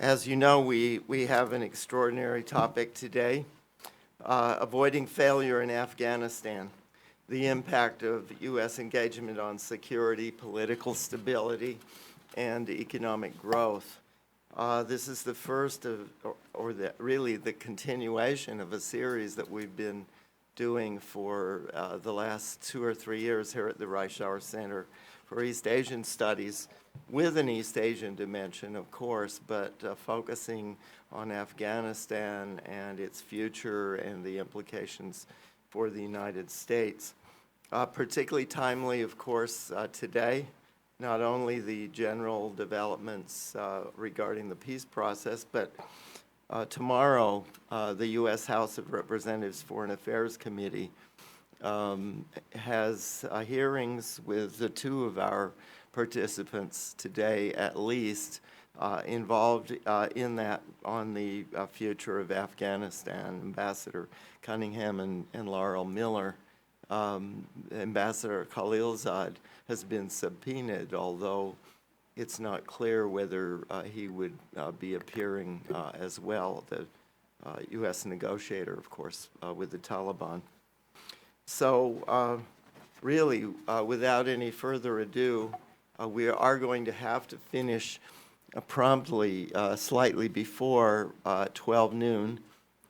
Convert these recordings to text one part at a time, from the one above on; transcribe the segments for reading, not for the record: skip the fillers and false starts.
As you know, we have an extraordinary topic today, avoiding failure in Afghanistan, the impact of U.S. engagement on security, political stability, and economic growth. This is the first of, really the continuation of a series that we've been doing for the last 2 or 3 years here at the Reischauer Center for East Asian Studies, with an East Asian dimension, of course, but focusing on Afghanistan and its future and the implications for the United States. Particularly timely, of course, today, not only the general developments regarding the peace process, but tomorrow, the U.S. House of Representatives Foreign Affairs Committee has hearings with the 2 of our participants today, at least, involved in that on the future of Afghanistan, Ambassador Cunningham and Laurel Miller. Ambassador Khalilzad has been subpoenaed, although it's not clear whether he would be appearing as well, the U.S. negotiator, of course, with the Taliban. So really, without any further ado, we are going to have to finish promptly, slightly before 12 noon.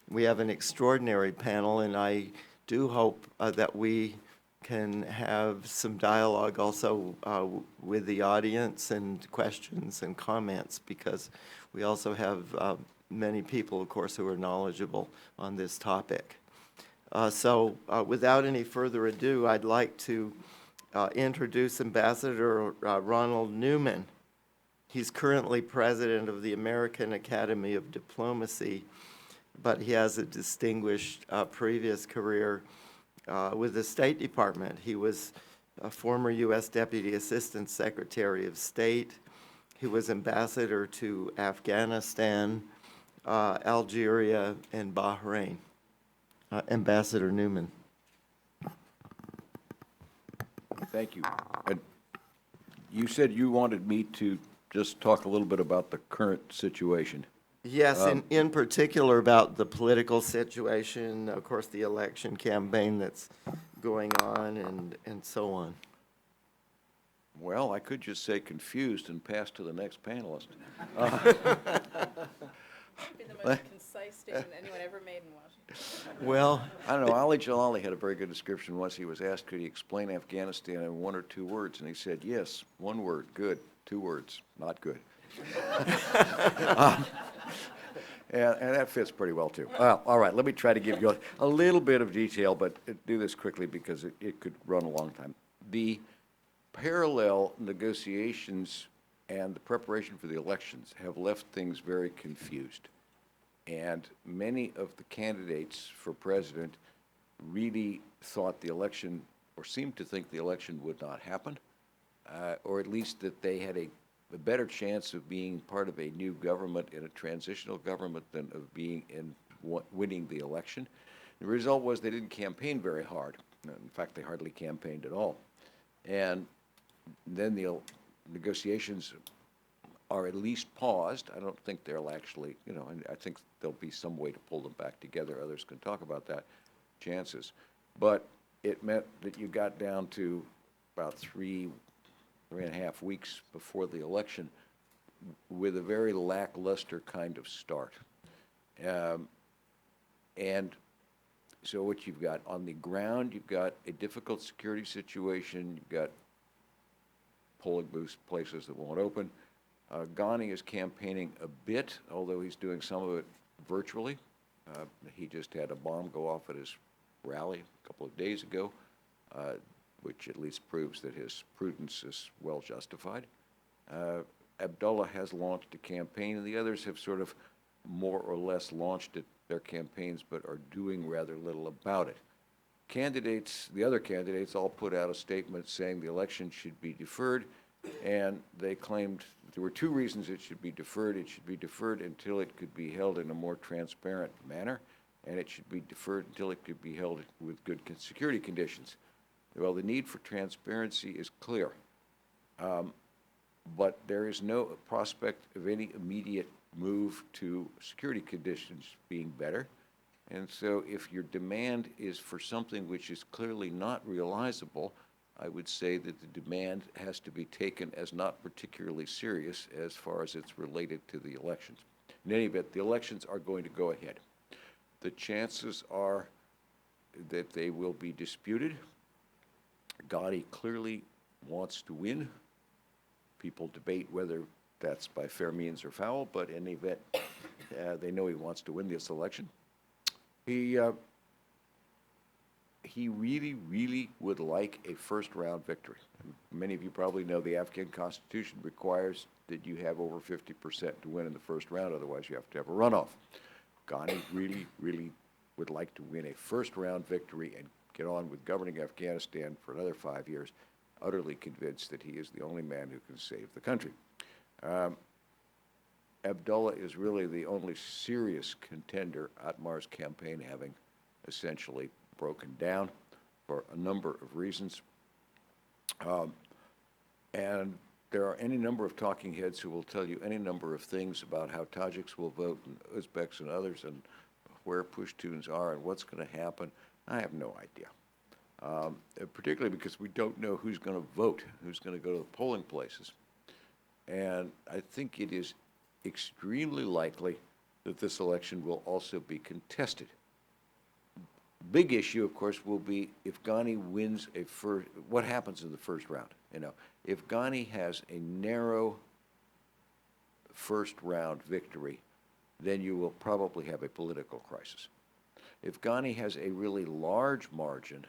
We have an extraordinary panel, and I do hope that we can have some dialogue also with the audience and questions and comments, because we also have many people, of course, who are knowledgeable on this topic. So without any further ado, I'd like to introduce Ambassador Ronald Newman. He's currently president of the American Academy of Diplomacy, but he has a distinguished previous career with the State Department. He was a former U.S. Deputy Assistant Secretary of State. He was ambassador to Afghanistan, Algeria, and Bahrain. Ambassador Newman. Thank you. And you said you wanted me to just talk a little bit about the current situation. Yes, in particular about the political situation, of course, the election campaign that's going on, and so on. Well, I could just say confused and pass to the next panelist. Be the most concise statement anyone ever made in Washington. Well, I don't know, Ali Jalali had a very good description once. He was asked, could he explain Afghanistan in 1 or 2 words? And he said, yes, 1 word, good. 2 words, not good. And that fits pretty well, too. All right, let me try to give you a little bit of detail, but do this quickly because it could run a long time. The parallel negotiations and the preparation for the elections have left things very confused. And many of the candidates for president really thought the election, or seemed to think the election would not happen, or at least that they had a better chance of being part of a new government in a transitional government than of being in winning the election. The result was they didn't campaign very hard. In fact, they hardly campaigned at all. And then the negotiations are at least paused. I don't think they'll actually, I think there'll be some way to pull them back together. Others can talk about that, chances. But it meant that you got down to about 3.5 weeks before the election with a very lackluster kind of start. And so what you've got on the ground, you've got a difficult security situation, you've got polling booth places that won't open. Ghani is campaigning a bit, although he's doing some of it virtually. He just had a bomb go off at his rally a couple of days ago, which at least proves that his prudence is well justified. Abdullah has launched a campaign, and the others have sort of more or less launched their campaigns, but are doing rather little about it. The other candidates all put out a statement saying the election should be deferred, and they claimed there were 2 reasons it should be deferred. It should be deferred until it could be held in a more transparent manner, and it should be deferred until it could be held with good security conditions. Well, the need for transparency is clear, but there is no prospect of any immediate move move to security conditions being better. And so if your demand is for something which is clearly not realizable, I would say that the demand has to be taken as not particularly serious as far as it's related to the elections. In any event, the elections are going to go ahead. The chances are that they will be disputed. Ghani clearly wants to win. People debate whether that's by fair means or foul, but in any event, they know he wants to win this election. He really, really would like a first-round victory. Many of you probably know the Afghan Constitution requires that you have over 50% to win in the first round, otherwise you have to have a runoff. Ghani really, really would like to win a first-round victory and get on with governing Afghanistan for another 5 years, utterly convinced that he is the only man who can save the country. Abdullah is really the only serious contender. Atmar's campaign having essentially broken down for a number of reasons. And there are any number of talking heads who will tell you any number of things about how Tajiks will vote and Uzbeks and others and where Pashtuns are and what's going to happen. I have no idea, particularly because we don't know who's going to vote, who's going to go to the polling places. And I think it is extremely likely that this election will also be contested. Big issue, of course, will be if Ghani wins what happens in the first round? If Ghani has a narrow first round victory, then you will probably have a political crisis. If Ghani has a really large margin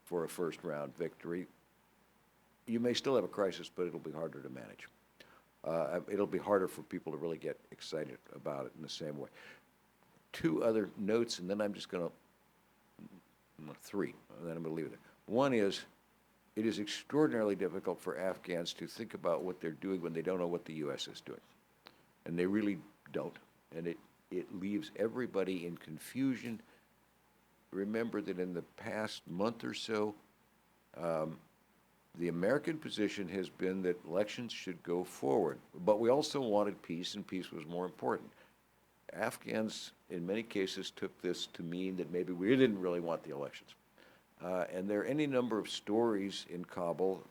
for a first round victory, you may still have a crisis, but it'll be harder to manage. It'll be harder for people to really get excited about it in the same way. Two other notes, and then I'm just going to, three, and then I'm going to leave it there. One is, it is extraordinarily difficult for Afghans to think about what they're doing when they don't know what the U.S. is doing. And they really don't. And it leaves everybody in confusion. Remember that in the past month or so, the American position has been that elections should go forward. But we also wanted peace, and peace was more important. Afghans, in many cases, took this to mean that maybe we didn't really want the elections. And there are any number of stories in Kabul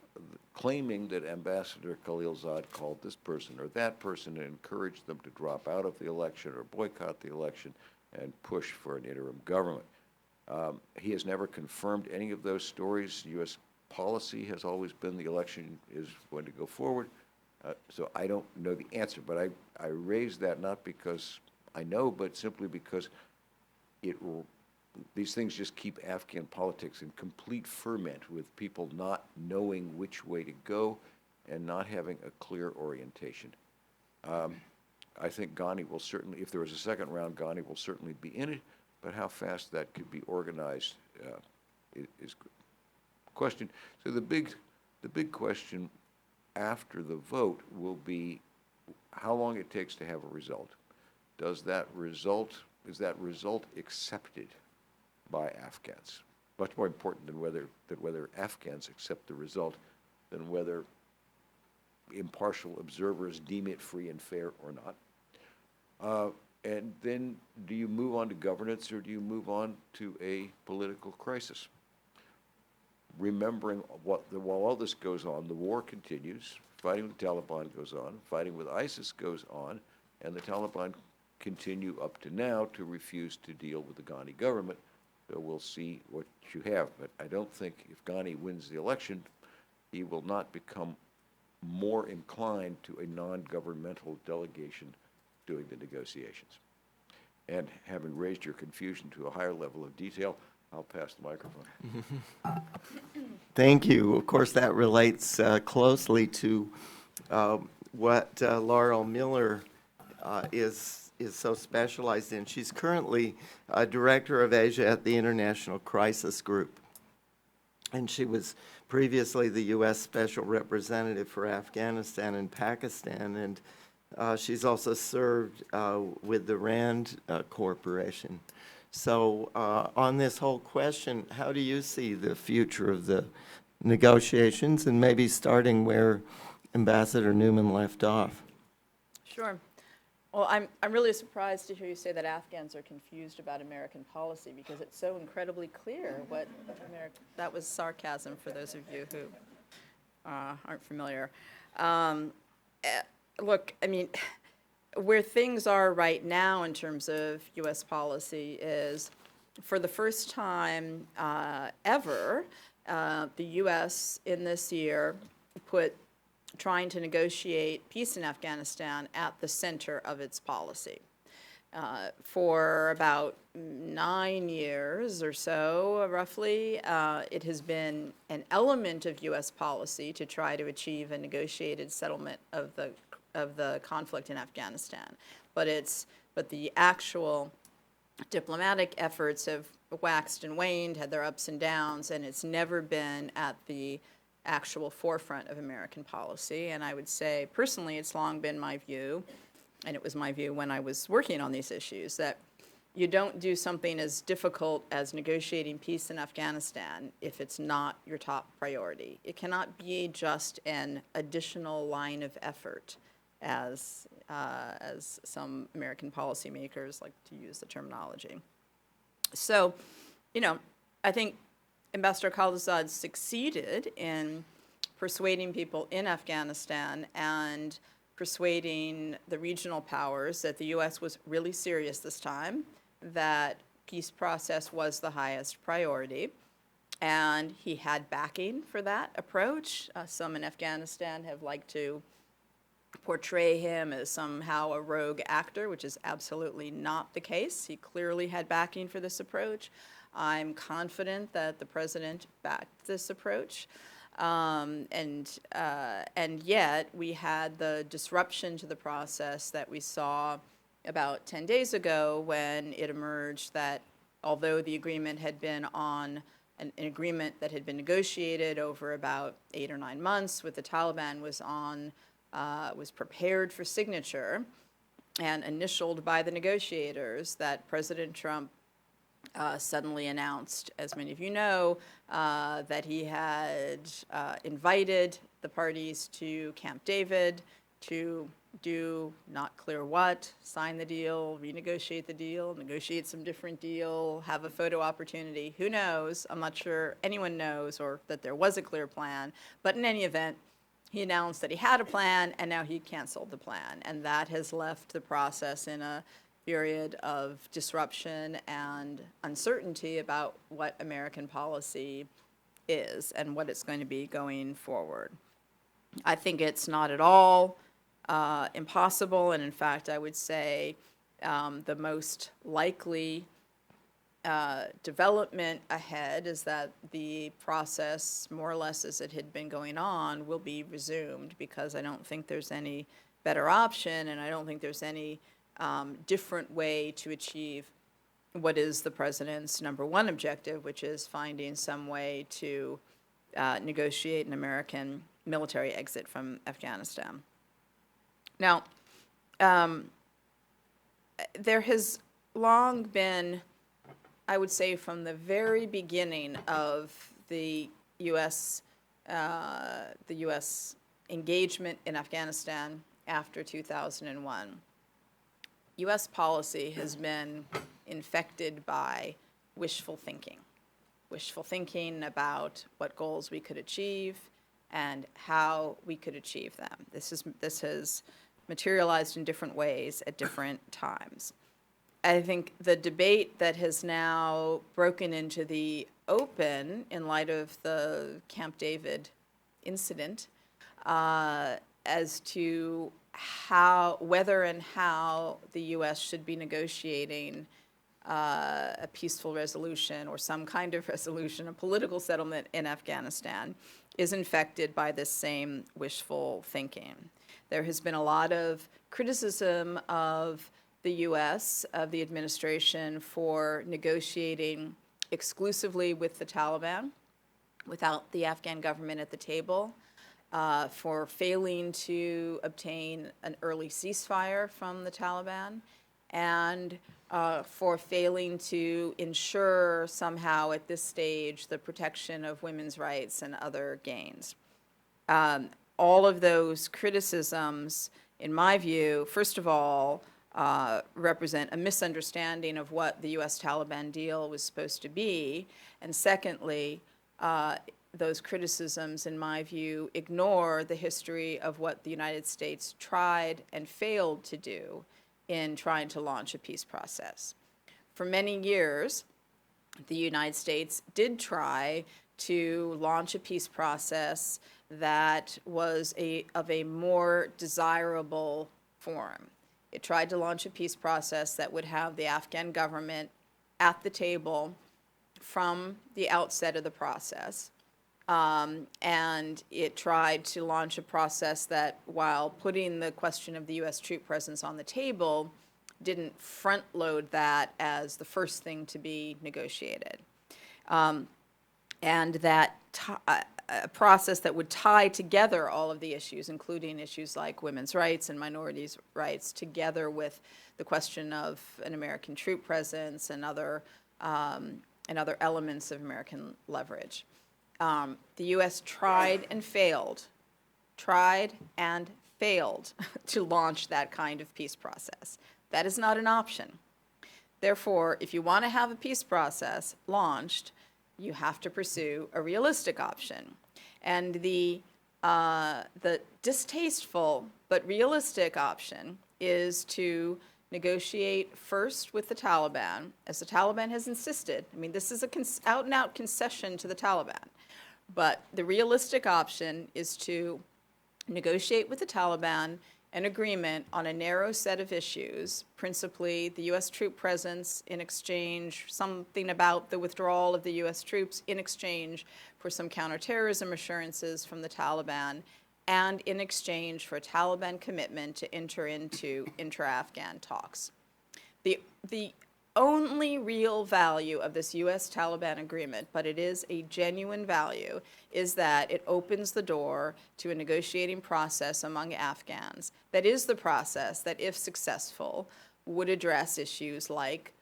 claiming that Ambassador Khalilzad called this person or that person and encouraged them to drop out of the election or boycott the election and push for an interim government. He has never confirmed any of those stories. U.S. policy has always been the election is going to go forward. So I don't know the answer, but I raise that not because I know, but simply because these things just keep Afghan politics in complete ferment with people not knowing which way to go and not having a clear orientation. I think Ghani will certainly, if there is a second round, Ghani will certainly be in it, but how fast that could be organized is question. So the big question after the vote will be how long it takes to have a result. Is that result accepted by Afghans? Much more important than whether Afghans accept the result than whether impartial observers deem it free and fair or not. And then do you move on to governance or do you move on to a political crisis? Remembering while all this goes on, the war continues, fighting with the Taliban goes on, fighting with ISIS goes on, and the Taliban continue up to now to refuse to deal with the Ghani government. So we'll see what you have. But I don't think if Ghani wins the election, he will not become more inclined to a non-governmental delegation doing the negotiations. And having raised your confusion to a higher level of detail, I'll pass the microphone. Thank you. Of course, that relates closely to what Laurel Miller is so specialized in. She's currently Director of Asia at the International Crisis Group. And she was previously the U.S. Special Representative for Afghanistan and Pakistan. And she's also served with the RAND Corporation. So on this whole question, how do you see the future of the negotiations, and maybe starting where Ambassador Newman left off? Sure. Well, I'm really surprised to hear you say that Afghans are confused about American policy, because it's so incredibly clear what that was sarcasm for those of you who aren't familiar. Um, Look, I mean, where things are right now in terms of U.S. policy is, for the first time ever, the U.S. in this year put trying to negotiate peace in Afghanistan at the center of its policy. For about 9 years or so, roughly, it has been an element of U.S. policy to try to achieve a negotiated settlement of the conflict in Afghanistan. But the actual diplomatic efforts have waxed and waned, had their ups and downs, and it's never been at the actual forefront of American policy. And I would say, personally, it's long been my view, and it was my view when I was working on these issues, that you don't do something as difficult as negotiating peace in Afghanistan if it's not your top priority. It cannot be just an additional line of effort, as some American policymakers like to use the terminology. So, I think Ambassador Khalilzad succeeded in persuading people in Afghanistan and persuading the regional powers that the U.S. was really serious this time, that peace process was the highest priority, and he had backing for that approach. Some in Afghanistan have liked to portray him as somehow a rogue actor, which is absolutely not the case. He clearly had backing for this approach. I'm confident that the president backed this approach. And yet we had the disruption to the process that we saw about 10 days ago, when it emerged that although the agreement had been on an agreement that had been negotiated over about 8 or 9 months with the Taliban, was prepared for signature and initialed by the negotiators, that President Trump suddenly announced, as many of you know, that he had invited the parties to Camp David to do not clear what, sign the deal, renegotiate the deal, negotiate some different deal, have a photo opportunity. Who knows? I'm not sure anyone knows, or that there was a clear plan. But in any event, he announced that he had a plan, and now he canceled the plan. And that has left the process in a period of disruption and uncertainty about what American policy is and what it's going to be going forward. I think it's not at all impossible, and in fact, I would say the most likely development ahead is that the process, more or less as it had been going on, will be resumed, because I don't think there's any better option, and I don't think there's any different way to achieve what is the president's number one objective, which is finding some way to negotiate an American military exit from Afghanistan. Now, there has long been, I would say from the very beginning of the U.S. Engagement in Afghanistan after 2001, U.S. policy has been infected by wishful thinking about what goals we could achieve and how we could achieve them. This has materialized in different ways at different times. I think the debate that has now broken into the open in light of the Camp David incident as to whether and how the U.S. should be negotiating a peaceful resolution or some kind of resolution, a political settlement in Afghanistan, is infected by this same wishful thinking. There has been a lot of criticism of the U.S., of the administration, for negotiating exclusively with the Taliban, without the Afghan government at the table, for failing to obtain an early ceasefire from the Taliban, and for failing to ensure somehow at this stage the protection of women's rights and other gains. All of those criticisms, in my view, first of all, represent a misunderstanding of what the U.S. Taliban deal was supposed to be. And secondly, those criticisms, in my view, ignore the history of what the United States tried and failed to do in trying to launch a peace process. For many years, the United States did try to launch a peace process that was of a more desirable form. It tried to launch a peace process that would have the Afghan government at the table from the outset of the process. And it tried to launch a process that, while putting the question of the U.S. troop presence on the table, didn't front load that as the first thing to be negotiated. And that a process that would tie together all of the issues, including issues like women's rights and minorities' rights, together with the question of an American troop presence and other elements of American leverage. The U.S. tried and failed to launch that kind of peace process. That is not an option. Therefore, if you want to have a peace process launched, you have to pursue a realistic option. And the distasteful but realistic option is to negotiate first with the Taliban, as the Taliban has insisted. I mean, this is a out-and-out concession to the Taliban. But the realistic option is to negotiate with the Taliban an agreement on a narrow set of issues, principally the U.S. troop presence in exchange, something about the withdrawal of the U.S. troops in exchange for some counterterrorism assurances from the Taliban, and in exchange for a Taliban commitment to enter into intra-Afghan talks. The only real value of this U.S.-Taliban agreement, but it is a genuine value, is that it opens the door to a negotiating process among Afghans. That is the process that, if successful, would address issues like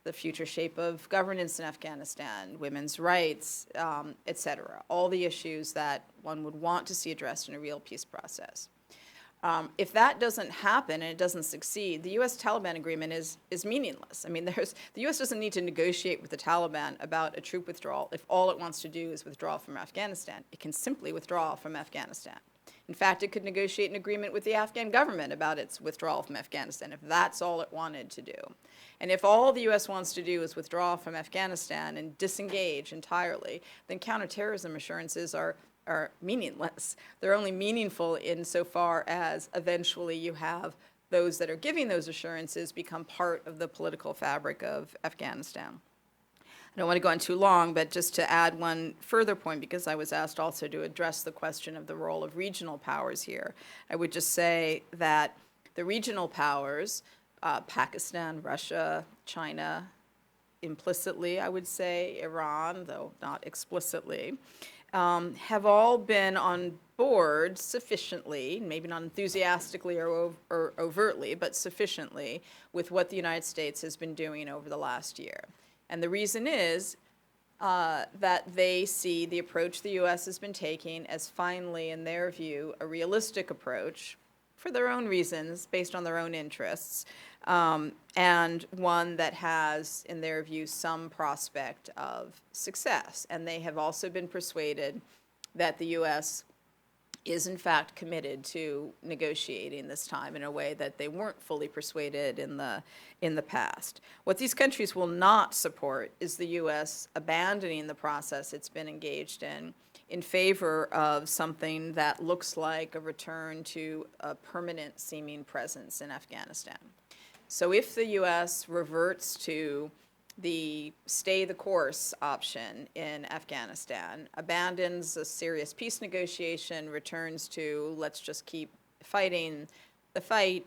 the future shape of governance in Afghanistan, women's rights, et cetera, all the issues that one would want to see addressed in a real peace process. If that doesn't happen and it doesn't succeed, the U.S.-Taliban agreement is meaningless. I mean, the U.S. doesn't need to negotiate with the Taliban about a troop withdrawal if all it wants to do is withdraw from Afghanistan. It can simply withdraw from Afghanistan. In fact, it could negotiate an agreement with the Afghan government about its withdrawal from Afghanistan if that's all it wanted to do. And if all the U.S. wants to do is withdraw from Afghanistan and disengage entirely, then counterterrorism assurances are meaningless. They're only meaningful insofar as eventually you have those that are giving those assurances become part of the political fabric of Afghanistan. I don't want to go on too long, but just to add one further point, because I was asked also to address the question of the role of regional powers here. I would just say that the regional powers, Pakistan, Russia, China, implicitly, I would say, Iran, though not explicitly, have all been on board sufficiently, maybe not enthusiastically or overtly, but sufficiently, with what the United States has been doing over the last year. And the reason is that they see the approach the U.S. has been taking as finally, in their view, a realistic approach for their own reasons, based on their own interests, and one that has, in their view, some prospect of success. And they have also been persuaded that the U.S. is, in fact, committed to negotiating this time in a way that they weren't fully persuaded in the past. What these countries will not support is the U.S. abandoning the process it's been engaged in favor of something that looks like a return to a permanent seeming presence in Afghanistan. So if the U.S. reverts to the stay the course option in Afghanistan, abandons a serious peace negotiation, returns to let's just keep fighting the fight,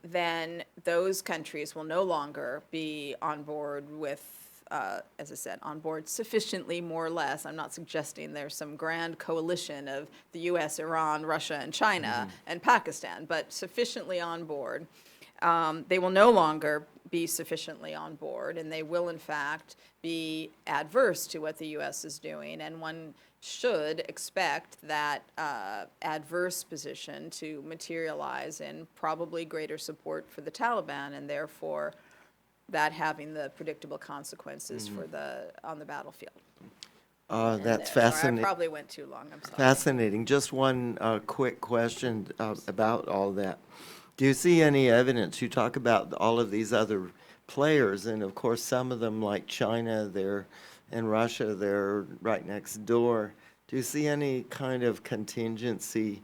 then those countries will no longer be on board with, as I said, on board sufficiently, more or less. I'm not suggesting there's some grand coalition of the U.S., Iran, Russia, and China, and Pakistan, but sufficiently on board. They will no longer be sufficiently on board, and they will, in fact, be adverse to what the U.S. is doing. And one should expect that adverse position to materialize in probably greater support for the Taliban, and therefore that having the predictable consequences for on the battlefield. That's Sorry, I fascinating. probably went too long, I'm sorry. Fascinating. Just one quick question about all that. Do you see any evidence? You talk about all of these other players, and of course, some of them, like China, and Russia, they're right next door. Do you see any kind of contingency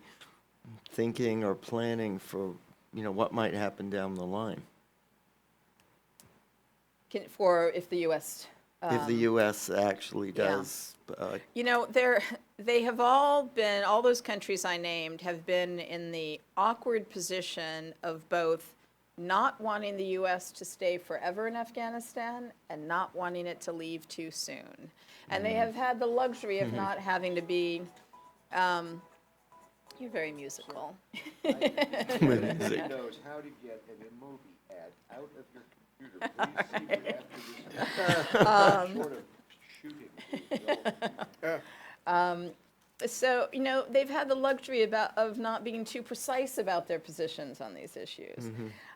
thinking or planning for, what might happen down the line? If the U.S. If the U.S. actually does, They have all those countries I named have been in the awkward position of both not wanting the U.S. to stay forever in Afghanistan and not wanting it to leave too soon. And they have had the luxury of not having to be, you're very musical. Everybody knows how to get an movie ad out of your computer. Please see me after this. Sort of shooting. So, they've had the luxury of not being too precise about their positions on these issues,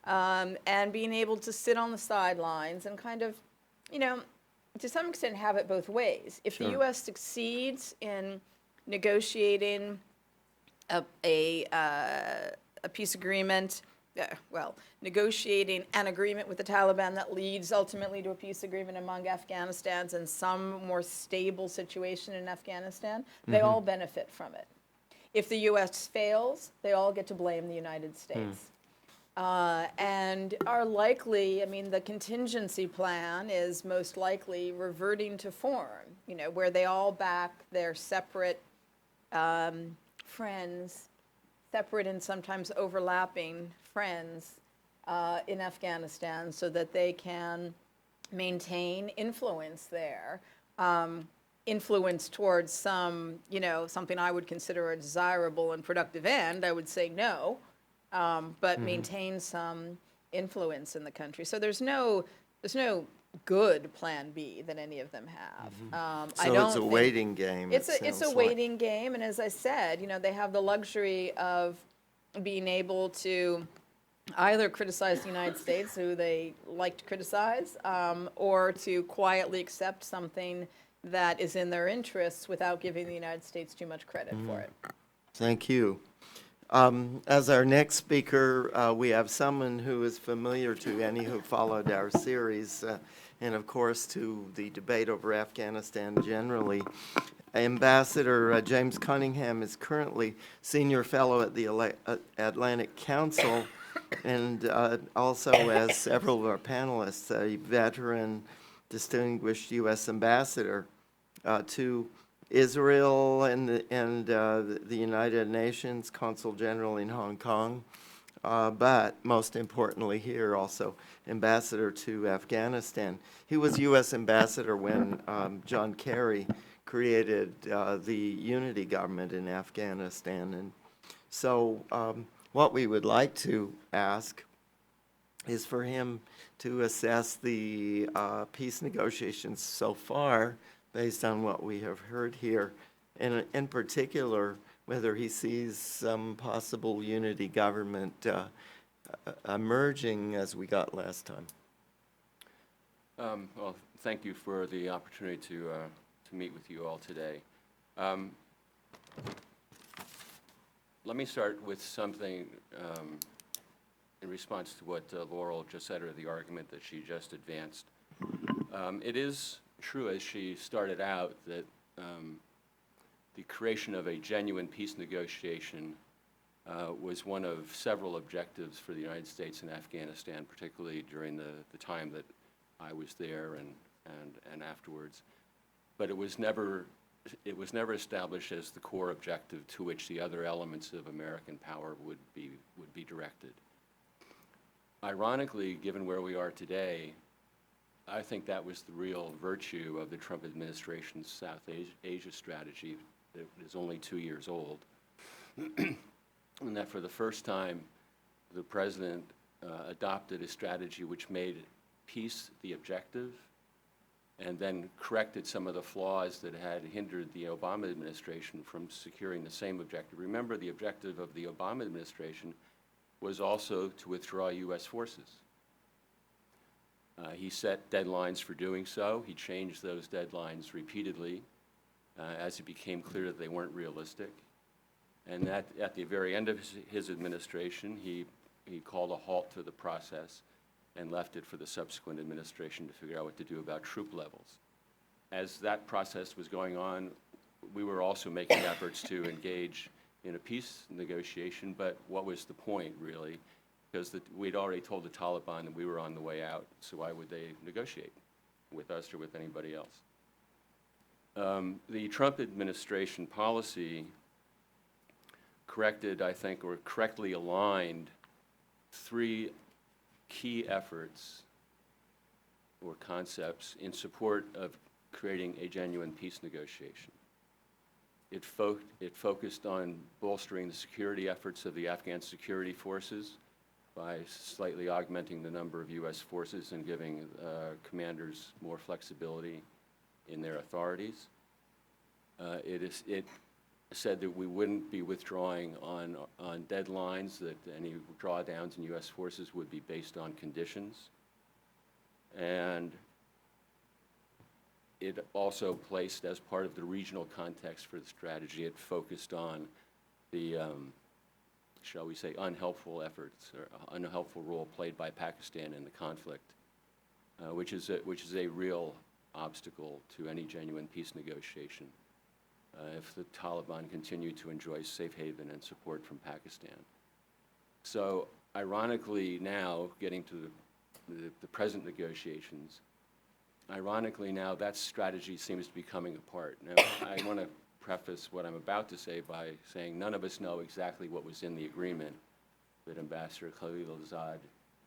and being able to sit on the sidelines and kind of, to some extent have it both ways. If the U.S. succeeds in negotiating a peace agreement, negotiating an agreement with the Taliban that leads ultimately to a peace agreement among Afghanistans and some more stable situation in Afghanistan, they all benefit from it. If the U.S. fails, they all get to blame the United States. And are likely, the contingency plan is most likely reverting to form, where they all back their separate friends, separate and sometimes overlapping friends in Afghanistan, so that they can maintain influence there, influence towards something I would consider a desirable and productive end. I would say no, but maintain some influence in the country. So there's no good plan B that any of them have. So it's a waiting game. It's a waiting game, and as I said, they have the luxury of being able to either criticize the United States, who they like to criticize, or to quietly accept something that is in their interests without giving the United States too much credit for it. Thank you. As our next speaker, we have someone who is familiar to any who followed our series, and of course to the debate over Afghanistan generally. Ambassador James Cunningham is currently Senior Fellow at the Atlantic Council, and also, as several of our panelists, a veteran, distinguished U.S. Ambassador to Israel and the United Nations, Consul General in Hong Kong, but most importantly here also Ambassador to Afghanistan. He was U.S. Ambassador when John Kerry created the unity government in Afghanistan. And so what we would like to ask is for him to assess the peace negotiations so far, based on what we have heard here, and in particular, whether he sees some possible unity government emerging as we got last time. Well, thank you for the opportunity to meet with you all today. Let me start with something in response to what Laurel just said, or the argument that she just advanced. It is true, as she started out, that the creation of a genuine peace negotiation was one of several objectives for the United States in Afghanistan, particularly during the time that I was there and afterwards. But it was never established as the core objective to which the other elements of American power would be directed. Ironically, given where we are today, I think that was the real virtue of the Trump administration's South Asia strategy that is only 2 years old, and that for the first time, the president adopted a strategy which made peace the objective and then corrected some of the flaws that had hindered the Obama administration from securing the same objective. Remember, the objective of the Obama administration was also to withdraw U.S. forces. He set deadlines for doing so. He changed those deadlines repeatedly as it became clear that they weren't realistic. And at the very end of his administration, he called a halt to the process and left it for the subsequent administration to figure out what to do about troop levels. As that process was going on, we were also making efforts to engage in a peace negotiation, but what was the point, really? Because we'd already told the Taliban that we were on the way out, so why would they negotiate with us or with anybody else? The Trump administration policy corrected, I think, or correctly aligned three key efforts or concepts in support of creating a genuine peace negotiation. It focused on bolstering the security efforts of the Afghan security forces by slightly augmenting the number of U.S. forces and giving commanders more flexibility in their authorities. It said that we wouldn't be withdrawing on deadlines, that any drawdowns in U.S. forces would be based on conditions. And it also placed, as part of the regional context for the strategy, it focused on the, shall we say, unhelpful efforts or unhelpful role played by Pakistan in the conflict, which is a real obstacle to any genuine peace negotiation if the Taliban continue to enjoy safe haven and support from Pakistan. So ironically now, getting to the present negotiations, ironically now that strategy seems to be coming apart. Now, I want to preface what I'm about to say by saying none of us know exactly what was in the agreement that Ambassador Khalilzad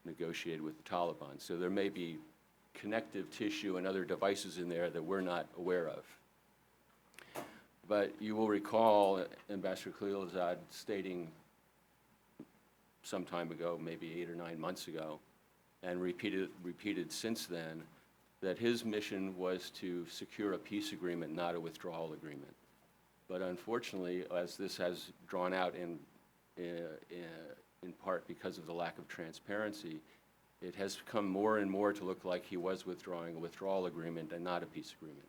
negotiated with the Taliban. So there may be connective tissue and other devices in there that we're not aware of. But you will recall Ambassador Khalilzad stating some time ago, maybe 8 or 9 months ago, and repeated since then, that his mission was to secure a peace agreement, not a withdrawal agreement. But unfortunately, as this has drawn out in part because of the lack of transparency, it has come more and more to look like he was withdrawing a withdrawal agreement and not a peace agreement.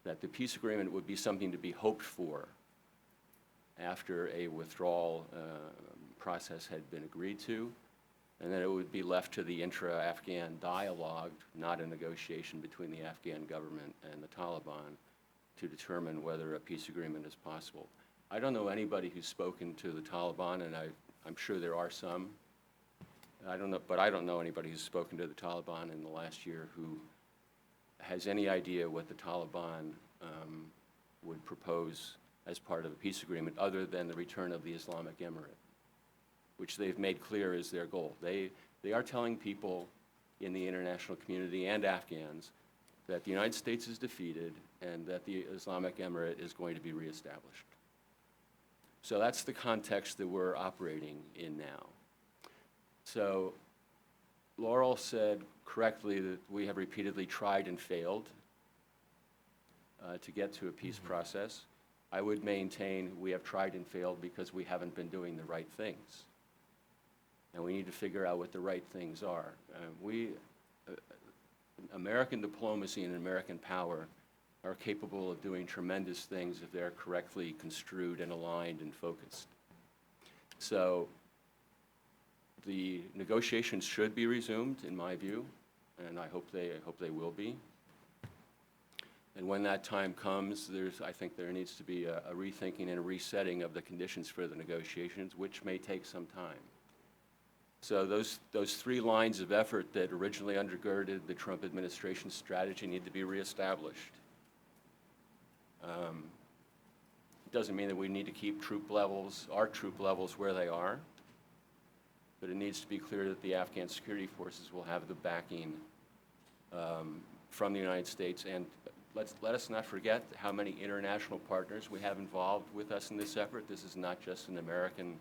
That the peace agreement would be something to be hoped for after a withdrawal process had been agreed to, and then it would be left to the intra-Afghan dialogue, not a negotiation between the Afghan government and the Taliban, to determine whether a peace agreement is possible. I don't know anybody who's spoken to the Taliban, and I'm sure there are some. But I don't know anybody who's spoken to the Taliban in the last year who has any idea what the Taliban would propose as part of a peace agreement other than the return of the Islamic Emirate, which they've made clear is their goal. They are telling people in the international community and Afghans that the United States is defeated and that the Islamic Emirate is going to be reestablished. So that's the context that we're operating in now. So Laurel said correctly that we have repeatedly tried and failed to get to a peace process. I would maintain we have tried and failed because we haven't been doing the right things. And we need to figure out what the right things are. American diplomacy and American power are capable of doing tremendous things if they're correctly construed and aligned and focused. So the negotiations should be resumed, in my view, and I hope they will be. And when that time comes, I think there needs to be a rethinking and a resetting of the conditions for the negotiations, which may take some time. So those three lines of effort that originally undergirded the Trump administration's strategy need to be reestablished. It doesn't mean that we need to keep our troop levels where they are, but it needs to be clear that the Afghan security forces will have the backing from the United States. And let us not forget how many international partners we have involved with us in this effort. This is not just an American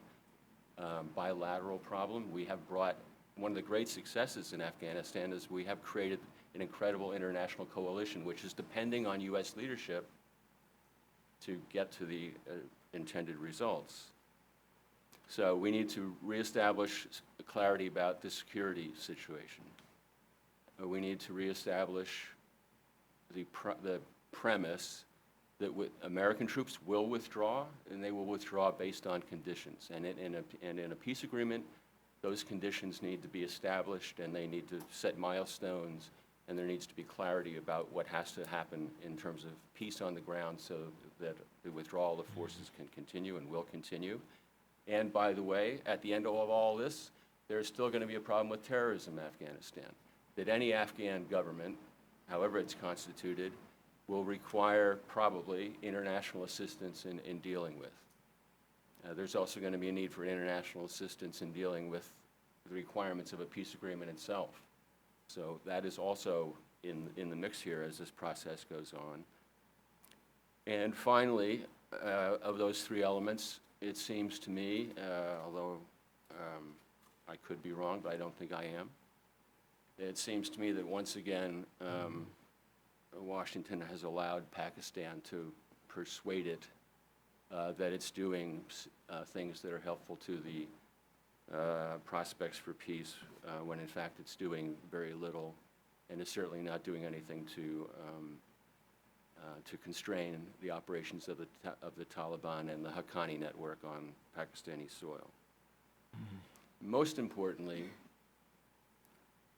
bilateral problem. We have brought one of the great successes in Afghanistan is we have created an incredible international coalition, which is depending on U.S. leadership to get to the intended results. So we need to reestablish clarity about the security situation. We need to reestablish the premise that American troops will withdraw, and they will withdraw based on conditions. And in a peace agreement, those conditions need to be established, and they need to set milestones, and there needs to be clarity about what has to happen in terms of peace on the ground so that the withdrawal of forces can continue and will continue. And by the way, at the end of all this, there's still going to be a problem with terrorism in Afghanistan, that any Afghan government, however it's constituted, will require probably international assistance in dealing with. There's also going to be a need for international assistance in dealing with the requirements of a peace agreement itself. So that is also in the mix here as this process goes on. And finally, of those three elements, it seems to me, although I could be wrong, but I don't think I am, it seems to me that once again, Washington has allowed Pakistan to persuade it that it's doing things that are helpful to the prospects for peace, when in fact it's doing very little, and is certainly not doing anything to constrain the operations of the Taliban and the Haqqani network on Pakistani soil. Mm-hmm. Most importantly,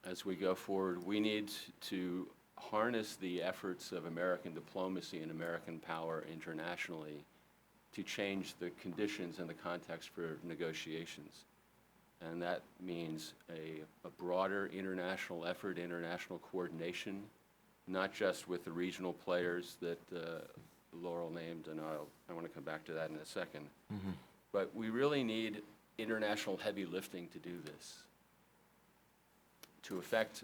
as we go forward, we need to harness the efforts of American diplomacy and American power internationally to change the conditions and the context for negotiations. And that means a broader international effort, international coordination, not just with the regional players that Laurel named, and I want to come back to that in a second. Mm-hmm. But we really need international heavy lifting to do this, to affect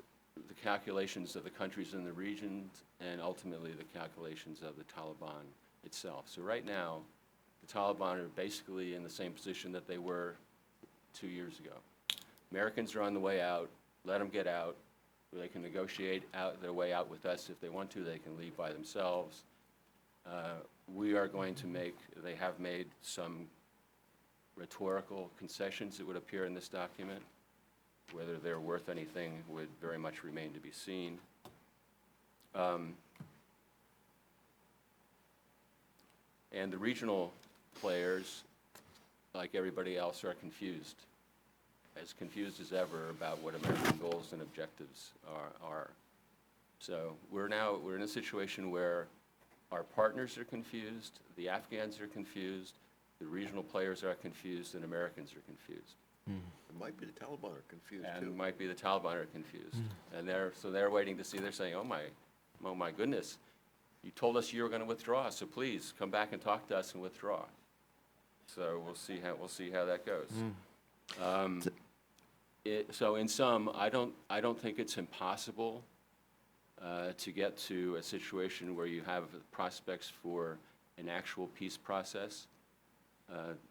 the calculations of the countries in the region and ultimately the calculations of the Taliban itself. So right now, the Taliban are basically in the same position that they were 2 years ago. Americans are on the way out. Let them get out. They can negotiate out their way out with us if they want to. They can leave by themselves. We are going to they have made some rhetorical concessions that would appear in this document. Whether they're worth anything would very much remain to be seen. And the regional players, like everybody else, are confused as ever about what American goals and objectives are. So we're in a situation where our partners are confused, the Afghans are confused, the regional players are confused, and Americans are confused. It might be the Taliban are confused too. And it might be the Taliban are confused. And they're waiting to see, they're saying, oh my goodness, you told us you were going to withdraw, so please come back and talk to us and withdraw. So we'll see how that goes. So in sum, I don't think it's impossible to get to a situation where you have prospects for an actual peace process.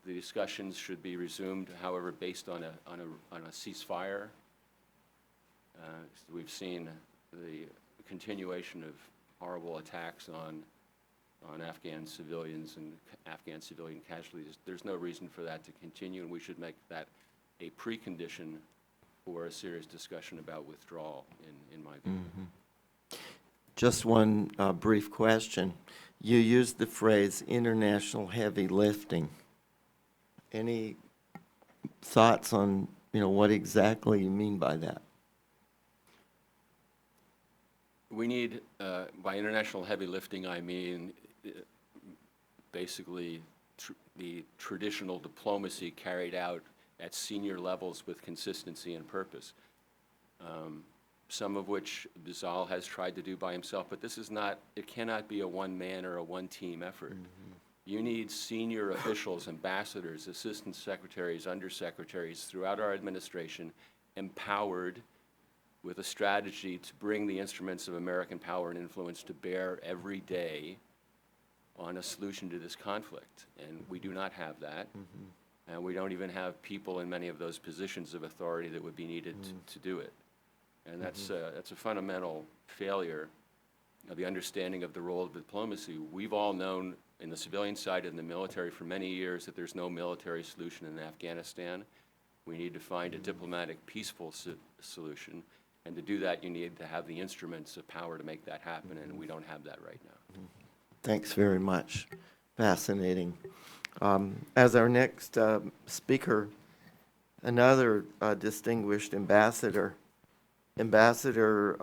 The discussions should be resumed, however, based on a ceasefire. We've seen the continuation of horrible attacks on Afghan civilians and Afghan civilian casualties. There's no reason for that to continue, and we should make that a precondition for a serious discussion about withdrawal, in my view. Mm-hmm. Just one brief question. You used the phrase international heavy lifting. Any thoughts on, what exactly you mean by that? We need, by international heavy lifting, I mean basically the traditional diplomacy carried out at senior levels with consistency and purpose, some of which Bizal has tried to do by himself, but it cannot be a one-man or a one-team effort. Mm-hmm. You need senior officials, ambassadors, assistant secretaries, undersecretaries throughout our administration empowered with a strategy to bring the instruments of American power and influence to bear every day on a solution to this conflict. And we do not have that. Mm-hmm. And we don't even have people in many of those positions of authority that would be needed to do it. And that's a fundamental failure of the understanding of the role of diplomacy. We've all known in the civilian side and the military for many years that there's no military solution in Afghanistan. We need to find a diplomatic, peaceful solution. And to do that, you need to have the instruments of power to make that happen, and we don't have that right now. Thanks very much. Fascinating. As our next speaker, another distinguished ambassador, Ambassador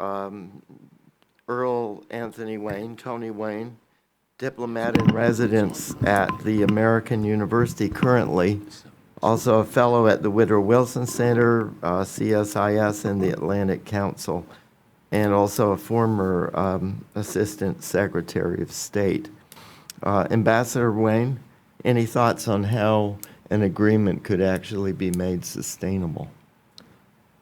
Earl Anthony Wayne, Tony Wayne, diplomat in residence at the American University currently, also a fellow at the Woodrow Wilson Center, CSIS, and the Atlantic Council, and also a former Assistant Secretary of State. Ambassador Wayne, any thoughts on how an agreement could actually be made sustainable?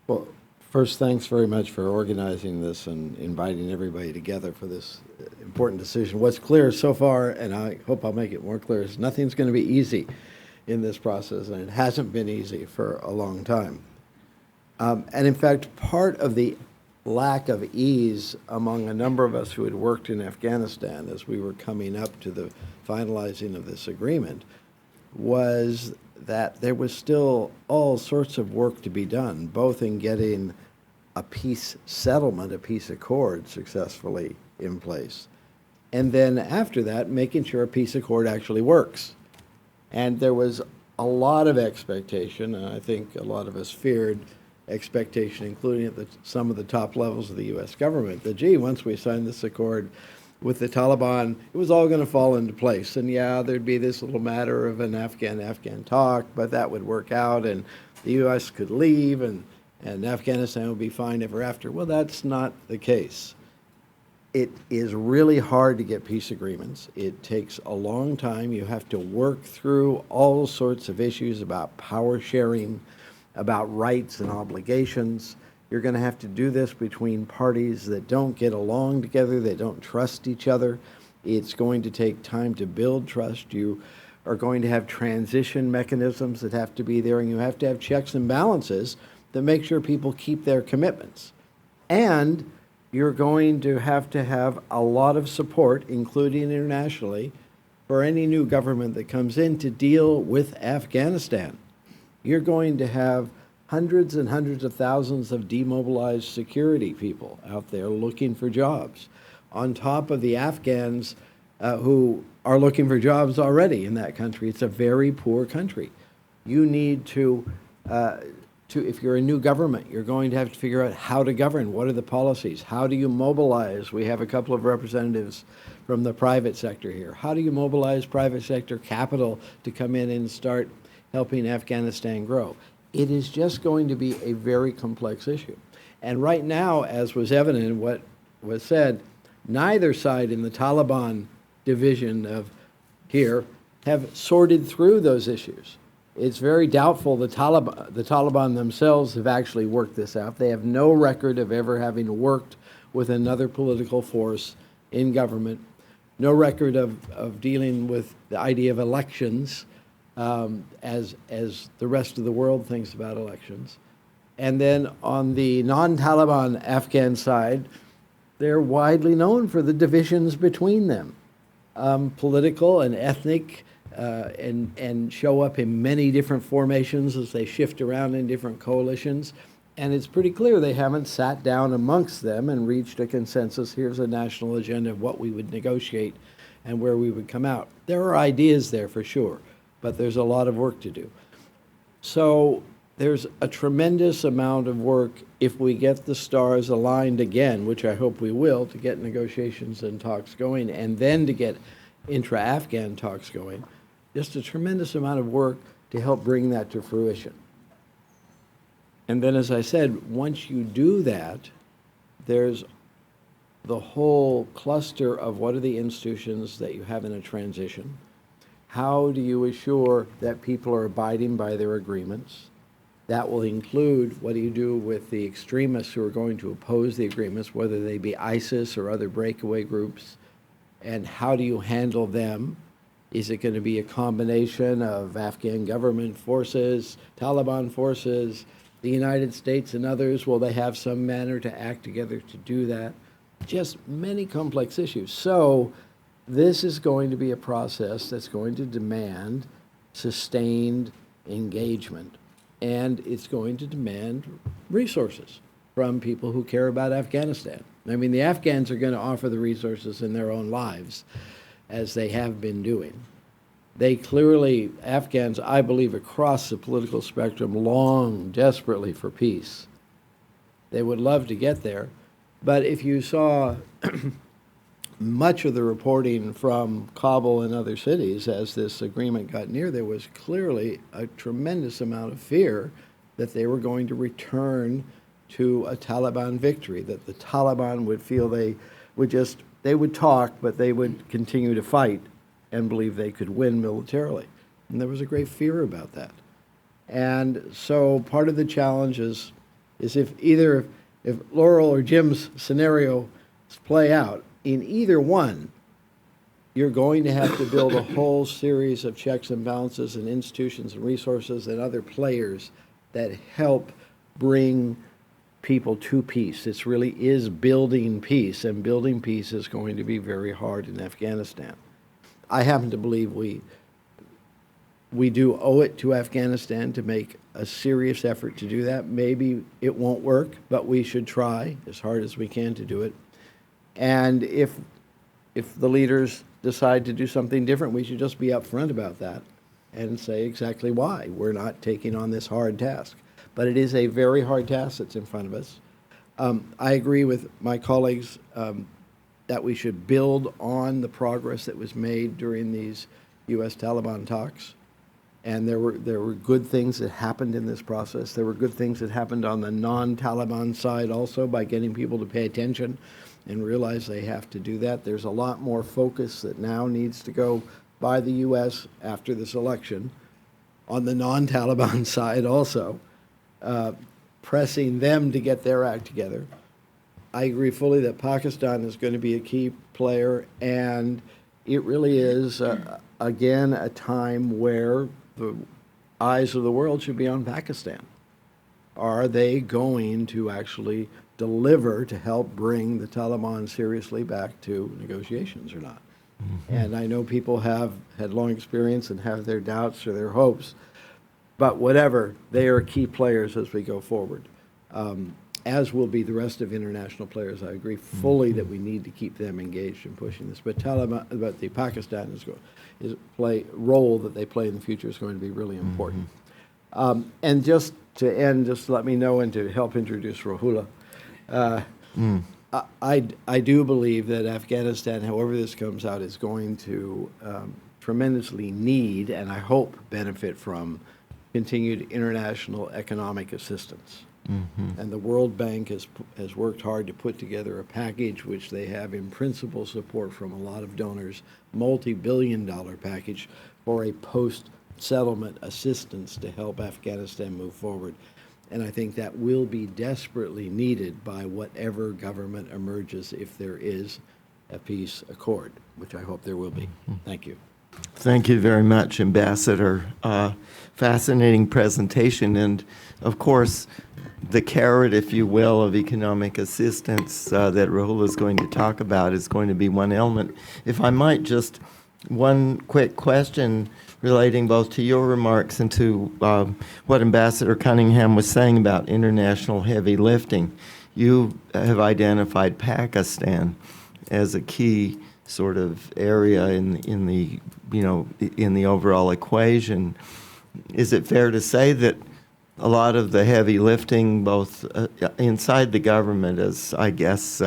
Well, first, thanks very much for organizing this and inviting everybody together for this important decision. What's clear so far, and I hope I'll make it more clear, is nothing's going to be easy in this process, and it hasn't been easy for a long time. And in fact, part of the lack of ease among a number of us who had worked in Afghanistan as we were coming up to the finalizing of this agreement was that there was still all sorts of work to be done, both in getting a peace settlement, a peace accord successfully in place, and then after that, making sure a peace accord actually works. And there was a lot of expectation, and I think a lot of us feared expectation, including at some of the top levels of the U.S. government, that, gee, once we signed this accord with the Taliban, it was all going to fall into place. And yeah, there'd be this little matter of an Afghan talk, but that would work out, and the U.S. could leave, and Afghanistan would be fine ever after. Well, that's not the case. It is really hard to get peace agreements. It takes a long time. You have to work through all sorts of issues about power sharing, about rights and obligations. You're going to have to do this between parties that don't get along together, they don't trust each other. It's going to take time to build trust. You are going to have transition mechanisms that have to be there, and you have to have checks and balances that make sure people keep their commitments. And you're going to have a lot of support, including internationally, for any new government that comes in to deal with Afghanistan. You're going to have hundreds and hundreds of thousands of demobilized security people out there looking for jobs, on top of the Afghans who are looking for jobs already in that country. It's a very poor country. You need to, if you're a new government, you're going to have to figure out how to govern. What are the policies? How do you mobilize? We have a couple of representatives from the private sector here. How do you mobilize private sector capital to come in and start helping Afghanistan grow? It is just going to be a very complex issue. And right now, as was evident in what was said, neither side in the Taliban division of here have sorted through those issues. It's very doubtful the Taliban themselves have actually worked this out. They have no record of ever having worked with another political force in government, no record of dealing with the idea of elections as the rest of the world thinks about elections. And then on the non-Taliban Afghan side, they're widely known for the divisions between them, political and ethnic, and show up in many different formations as they shift around in different coalitions. And it's pretty clear they haven't sat down amongst them and reached a consensus. Here's a national agenda of what we would negotiate and where we would come out. There are ideas there for sure, but there's a lot of work to do. So there's a tremendous amount of work if we get the stars aligned again, which I hope we will, to get negotiations and talks going, and then to get intra-Afghan talks going. Just a tremendous amount of work to help bring that to fruition. And then, as I said, once you do that, there's the whole cluster of what are the institutions that you have in a transition. How do you assure that people are abiding by their agreements? That will include what do you do with the extremists who are going to oppose the agreements, whether they be ISIS or other breakaway groups, and how do you handle them? Is it going to be a combination of Afghan government forces, Taliban forces, the United States and others? Will they have some manner to act together to do that? Just many complex issues. So this is going to be a process that's going to demand sustained engagement, and it's going to demand resources from people who care about Afghanistan. I mean, the Afghans are going to offer the resources in their own lives, as they have been doing. They clearly, Afghans, I believe, across the political spectrum, long desperately for peace. They would love to get there. But if you saw much of the reporting from Kabul and other cities as this agreement got near, there was clearly a tremendous amount of fear that they were going to return to a Taliban victory, that the Taliban would feel they would talk, but they would continue to fight and believe they could win militarily. And there was a great fear about that. And so part of the challenge is if Laurel or Jim's scenario play out, in either one, you're going to have to build a whole series of checks and balances and institutions and resources and other players that help bring people to peace. It really is building peace, and building peace is going to be very hard in Afghanistan. I happen to believe we do owe it to Afghanistan to make a serious effort to do that. Maybe it won't work, but we should try as hard as we can to do it. And if the leaders decide to do something different, we should just be upfront about that and say exactly why we're not taking on this hard task. But it is a very hard task that's in front of us. I agree with my colleagues that we should build on the progress that was made during these U.S. Taliban talks. And there were good things that happened in this process. There were good things that happened on the non-Taliban side also by getting people to pay attention and realize they have to do that. There's a lot more focus that now needs to go by the U.S. after this election on the non-Taliban side also, pressing them to get their act together. I agree fully that Pakistan is going to be a key player, and it really is, again, a time where the eyes of the world should be on Pakistan. Are they going to actually deliver to help bring the Taliban seriously back to negotiations or not? Mm-hmm. And I know people have had long experience and have their doubts or their hopes, but whatever, they are key players as we go forward. As will be the rest of international players. I agree fully that we need to keep them engaged in pushing this. But the Pakistan role that they play in the future is going to be really important. And just to end, just let me know and to help introduce Rahula. I do believe that Afghanistan, however this comes out, is going to tremendously need, and I hope benefit from, continued international economic assistance. And the World Bank has worked hard to put together a package which they have in principle support from a lot of donors, multi-billion-dollar package for a post-settlement assistance to help Afghanistan move forward. And I think that will be desperately needed by whatever government emerges if there is a peace accord, which I hope there will be. Thank you. Thank you very much, Ambassador. Fascinating presentation, and of course, the carrot, if you will, of economic assistance that Rahul is going to talk about is going to be one element. If I might, just one quick question relating both to your remarks and to what Ambassador Cunningham was saying about international heavy lifting. You have identified Pakistan as a key sort of area in the overall equation. Is it fair to say that a lot of the heavy lifting, both inside the government, as I guess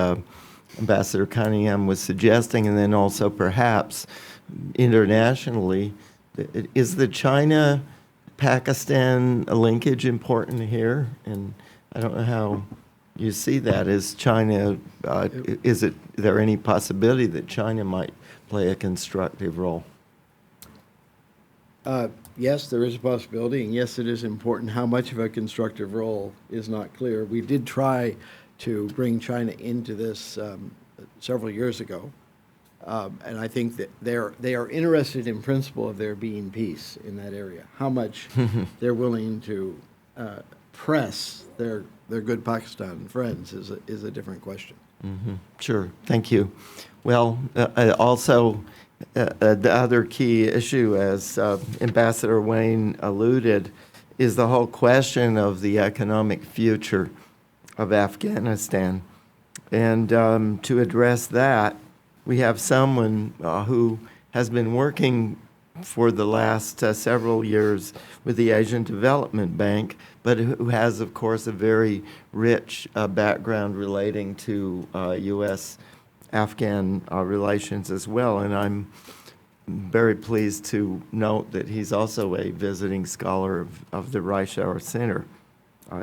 Ambassador Cunningham was suggesting, and then also perhaps internationally, is the China-Pakistan linkage important here? And I don't know how you see that. Is China, is there any possibility that China might play a constructive role? Yes, there is a possibility, and yes, it is important. How much of a constructive role is not clear. We did try to bring China into this several years ago. And I think that they are interested in principle of there being peace in that area. How much they're willing to press their good Pakistan friends is a different question. Sure, thank you. Well, also, the other key issue, as Ambassador Wayne alluded, is the whole question of the economic future of Afghanistan. And to address that, we have someone who has been working for the last several years with the Asian Development Bank, but who has, of course, a very rich background relating to U.S.-Afghan relations as well. And I'm very pleased to note that he's also a visiting scholar of the Reischauer Center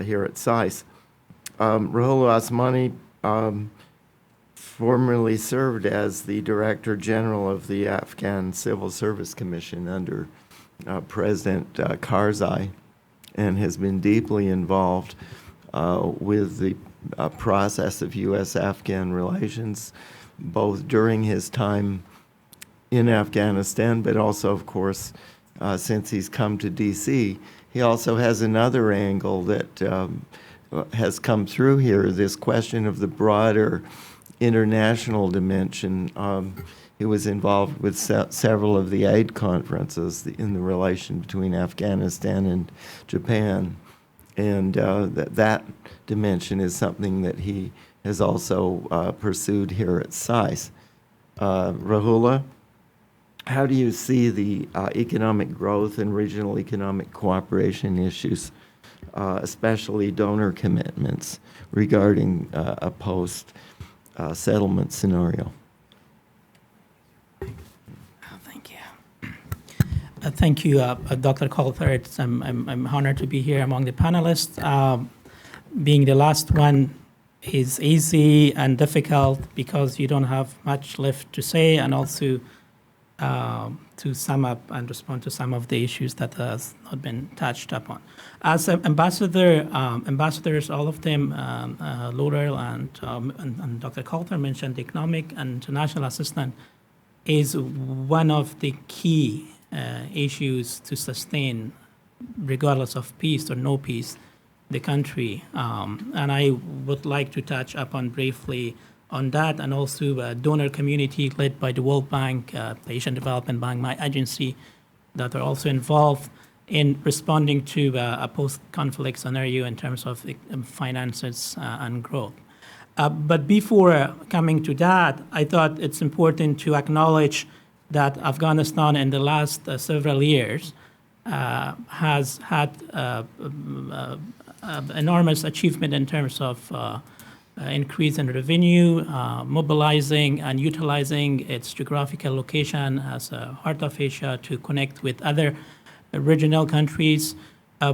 here at SAIS. Rahul Asmani formerly served as the Director General of the Afghan Civil Service Commission under President Karzai, and has been deeply involved with the process of U.S.-Afghan relations, both during his time in Afghanistan, but also, of course, since he's come to D.C. He also has another angle that has come through here, this question of the broader international dimension. He was involved with several of the aid conferences in the relation between Afghanistan and Japan. And that dimension is something that he has also pursued here at SAIS. Rahula, how do you see the economic growth and regional economic cooperation issues, especially donor commitments regarding a post-settlement scenario? Thank you. Thank you, Dr. Coulter. I'm honored to be here among the panelists. Being the last one is easy and difficult because you don't have much left to say, and also to sum up and respond to some of the issues that has not been touched upon. As ambassadors, all of them, Laurel and Dr. Coulter mentioned, economic and international assistance is one of the key issues to sustain, regardless of peace or no peace, the country. And I would like to touch upon briefly on that, and also a donor community led by the World Bank, the Asian Development Bank, my agency, that are also involved in responding to a post-conflict scenario in terms of finances and growth. But before coming to that, I thought it's important to acknowledge that Afghanistan in the last several years has had enormous achievement in terms of increase in revenue, mobilizing and utilizing its geographical location as a heart of Asia to connect with other regional countries,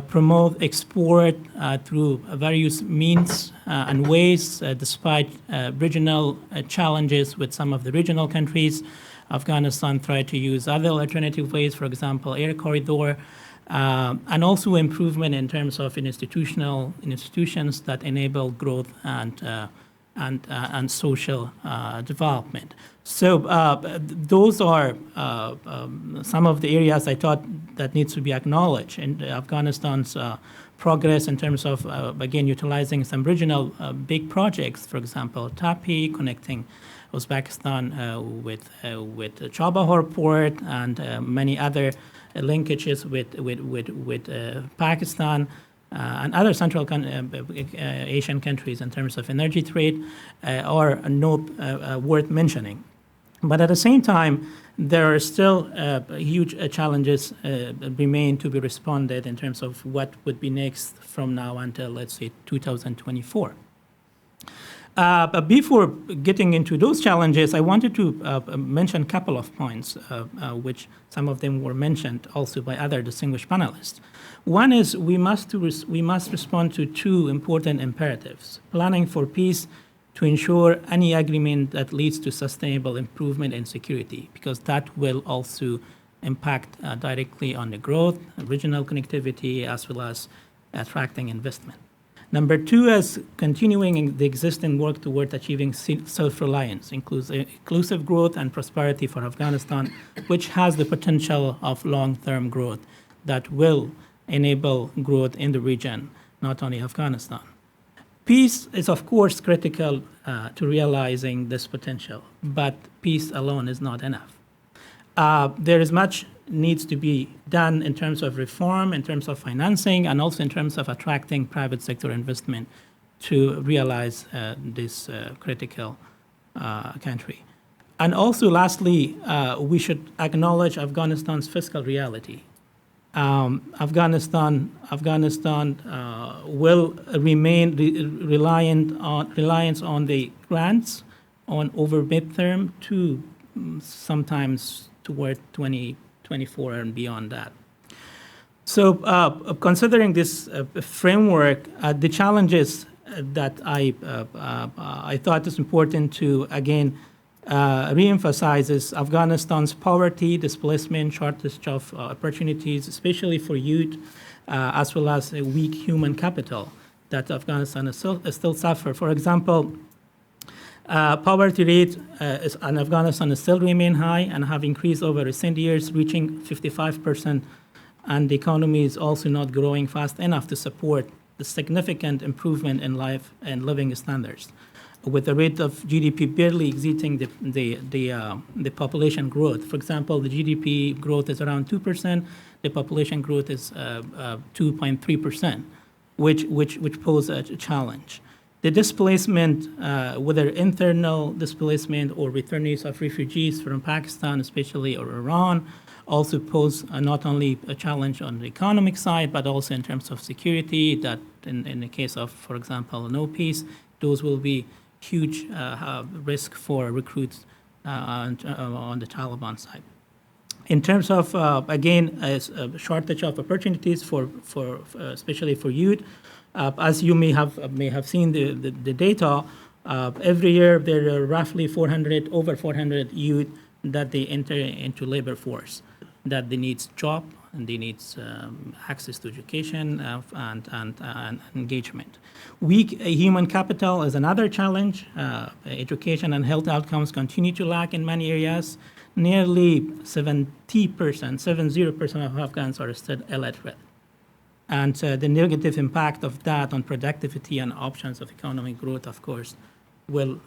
promote export through various means and ways, despite regional challenges with some of the regional countries. Afghanistan tried to use other alternative ways, for example, air corridor, and also improvement in terms of institutions that enable growth and social development. So those are some of the areas I thought that needs to be acknowledged in Afghanistan's progress in terms of, again, utilizing some regional big projects, for example, TAPI, connecting Uzbekistan with Chabahar port, and many other linkages with Pakistan and other Central Asian countries in terms of energy trade are worth mentioning. But at the same time, there are still huge challenges remain to be responded in terms of what would be next from now until, let's say, 2024. But before getting into those challenges, I wanted to mention a couple of points, which some of them were mentioned also by other distinguished panelists. One is we must respond to two important imperatives: planning for peace to ensure any agreement that leads to sustainable improvement in security, because that will also impact directly on the growth, regional connectivity, as well as attracting investment. Number two is continuing the existing work toward achieving self-reliance, inclusive growth and prosperity for Afghanistan, which has the potential of long-term growth that will enable growth in the region, not only Afghanistan. Peace is, of course, critical to realizing this potential, but peace alone is not enough. There is much needs to be done in terms of reform, in terms of financing, and also in terms of attracting private sector investment to realize this critical country. And also, lastly, we should acknowledge Afghanistan's fiscal reality. Afghanistan will remain reliant on the grants over midterm to sometimes toward 2024 and beyond that. So considering this framework, the challenges that I thought is important to, again, reemphasize is Afghanistan's poverty, displacement, shortage of opportunities, especially for youth, as well as a weak human capital that Afghanistan still suffers. For example, poverty rate in Afghanistan still remain high and have increased over recent years, reaching 55%, and the economy is also not growing fast enough to support the significant improvement in life and living standards, with the rate of GDP barely exceeding the population growth. For example, the GDP growth is around 2%, the population growth is 2.3%, which pose a challenge. The displacement, whether internal displacement or returnees of refugees from Pakistan, especially, or Iran, also pose not only a challenge on the economic side, but also in terms of security, that in the case of, for example, no peace, those will be huge risk for recruits on the Taliban side. In terms of, again, a shortage of opportunities for especially for youth, as you may have seen the data, every year there are roughly over 400 youth that they enter into labor force, that they need job and they need access to education and engagement. Weak human capital is another challenge. Education and health outcomes continue to lack in many areas. Nearly 70% of Afghans are still illiterate. And the negative impact of that on productivity and options of economic growth, of course, will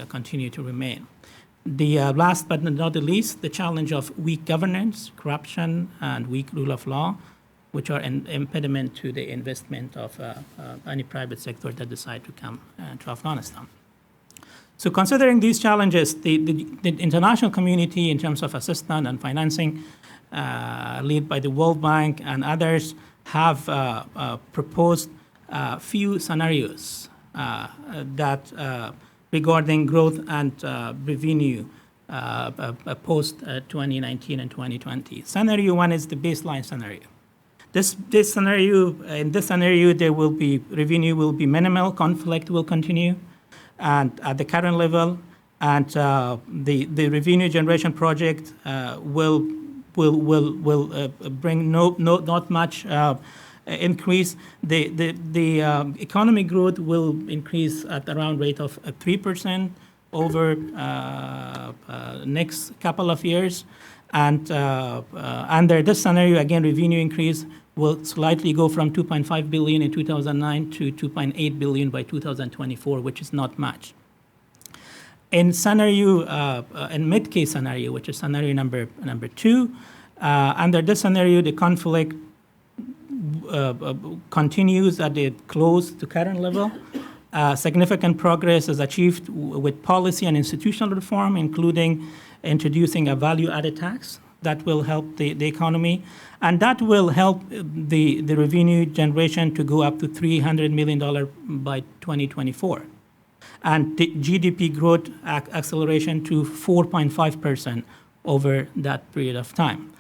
continue to remain. The last but not the least, the challenge of weak governance, corruption, and weak rule of law, which are an impediment to the investment of any private sector that decide to come to Afghanistan. So considering these challenges, the international community, in terms of assistance and financing, led by the World Bank and others, have proposed a few scenarios that regarding growth and revenue post 2019 and 2020. Scenario one is the baseline scenario. In this scenario, revenue will be minimal, conflict will continue, and at the current level, and the revenue generation project will bring not much increase. The economic growth will increase at around rate of 3% over next couple of years, and under this scenario, again, revenue increase will slightly go from 2.5 billion in 2009 to 2.8 billion by 2024, which is not much. In mid-case scenario, which is scenario number two, under this scenario, the conflict continues at the close to current level. Significant progress is achieved with policy and institutional reform, including introducing a value-added tax that will help the economy, and that will help the revenue generation to go up to $300 million by 2024, and the GDP growth acceleration to 4.5% over that period of time.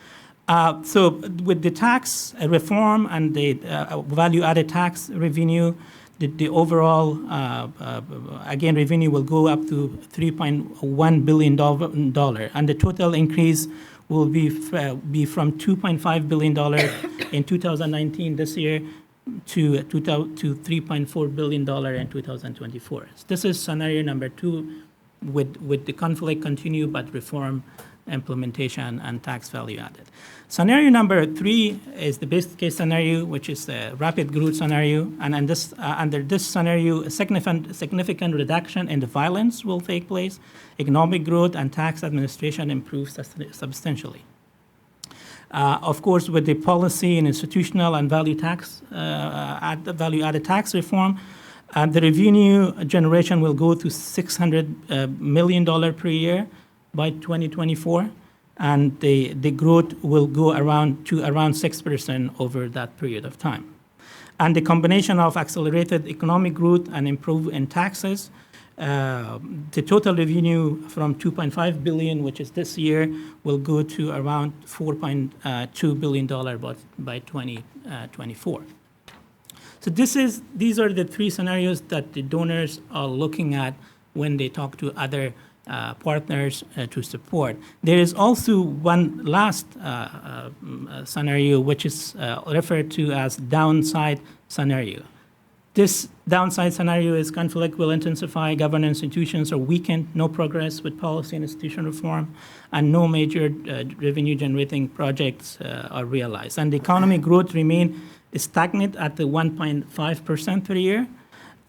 So with the tax reform and the value-added tax revenue, the overall, again, revenue will go up to $3.1 billion, and the total increase will be from $2.5 billion in 2019 this year to $3.4 billion in 2024. This is scenario number 2, with the conflict continue, but reform implementation and tax value added. Scenario number 3 is the best case scenario, which is the rapid growth scenario. And under this scenario, a significant reduction in the violence will take place, economic growth and tax administration improves substantially. Of course, with the policy and institutional and value added tax reform, the revenue generation will go to $600 million per year by 2024, and the growth will go around 6% over that period of time. And the combination of accelerated economic growth and improvement in taxes, the total revenue from $2.5 billion, which is this year, will go to around $4.2 billion by 2024. So these are the 3 scenarios that the donors are looking at when they talk to other partners to support. There is also one last scenario, which is referred to as downside scenario. This downside scenario is conflict will intensify, government institutions are weakened, no progress with policy and institution reform, and no major revenue-generating projects are realized. And the economic growth remain stagnant at the 1.5% per year.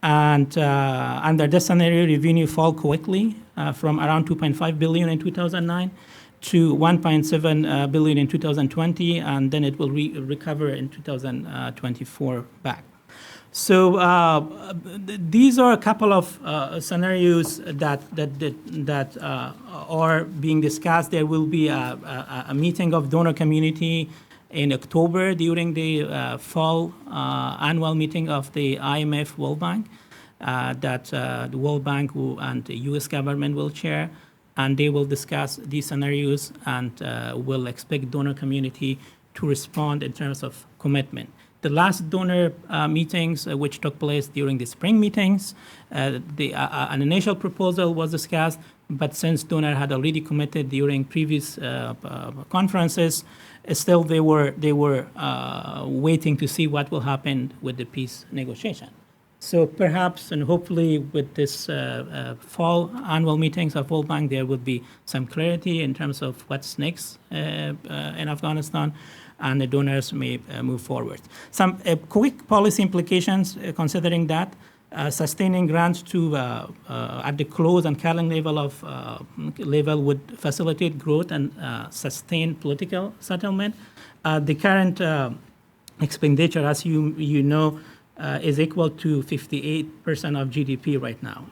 And under this scenario, revenue fall quickly from around $2.5 billion in 2009 to $1.7 billion in 2020, and then it will recover in 2024 back. So these are a couple of scenarios that are being discussed. There will be a meeting of donor community in October during the fall annual meeting of the IMF World Bank that the World Bank and the U.S. government will chair, and they will discuss these scenarios and will expect donor community to respond in terms of commitment. The last donor meetings, which took place during the spring meetings, an initial proposal was discussed, but since donor had already committed during previous conferences, still they were waiting to see what will happen with the peace negotiation. So perhaps and hopefully with this fall annual meetings of World Bank, there would be some clarity in terms of what's next in Afghanistan, and the donors may move forward. Some quick policy implications considering that. Sustaining grants to at the close and current level would facilitate growth and sustain political settlement. The current expenditure, as you know, is equal to 58% of GDP right now,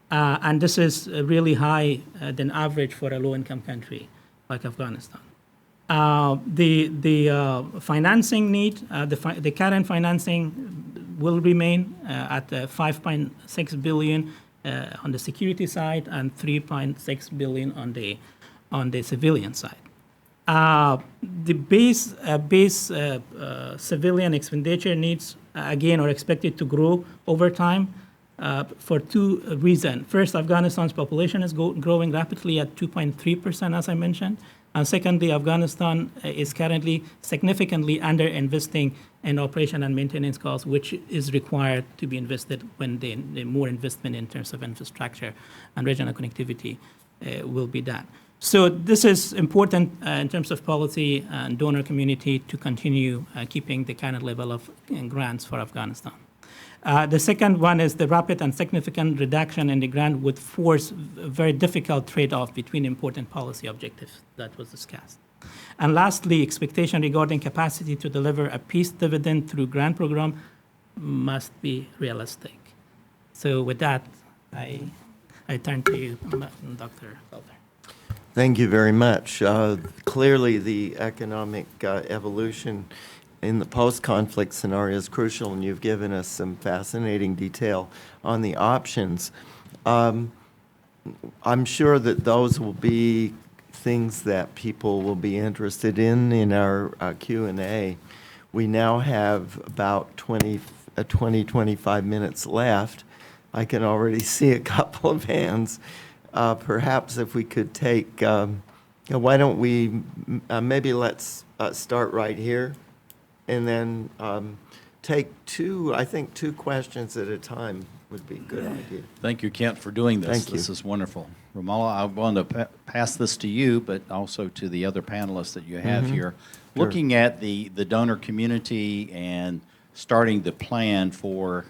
and this is really high than average for a low-income country like Afghanistan. The financing need, the current financing will remain at $5.6 billion on the security side and $3.6 billion on the civilian side. The base civilian expenditure needs, again, are expected to grow over time for 2 reasons. First, Afghanistan's population is growing rapidly at 2.3%, as I mentioned. And secondly, Afghanistan is currently significantly under-investing in operation and maintenance costs, which is required to be invested when the more investment in terms of infrastructure and regional connectivity will be done. So this is important in terms of policy and donor community to continue keeping the current level of grants for Afghanistan. The second one is the rapid and significant reduction in the grant would force a very difficult trade-off between important policy objectives that was discussed. And lastly, expectation regarding capacity to deliver a peace dividend through grant program must be realistic. So with that, I turn to you, Dr. Felder. Thank you very much. Clearly, the economic evolution in the post-conflict scenario is crucial, and you've given us some fascinating detail on the options. I'm sure that those will be things that people will be interested in our Q&A. We now have about 25 minutes left. I can already see a couple of hands. Perhaps if we could take, why don't we, maybe let's start right here. And then take two questions at a time would be a good idea. Thank you, Kent, for doing this. Thank you. This is wonderful. Ramala, I want to pass this to you, but also to the other panelists that you have here. Sure. Looking at the donor community and starting to plan for,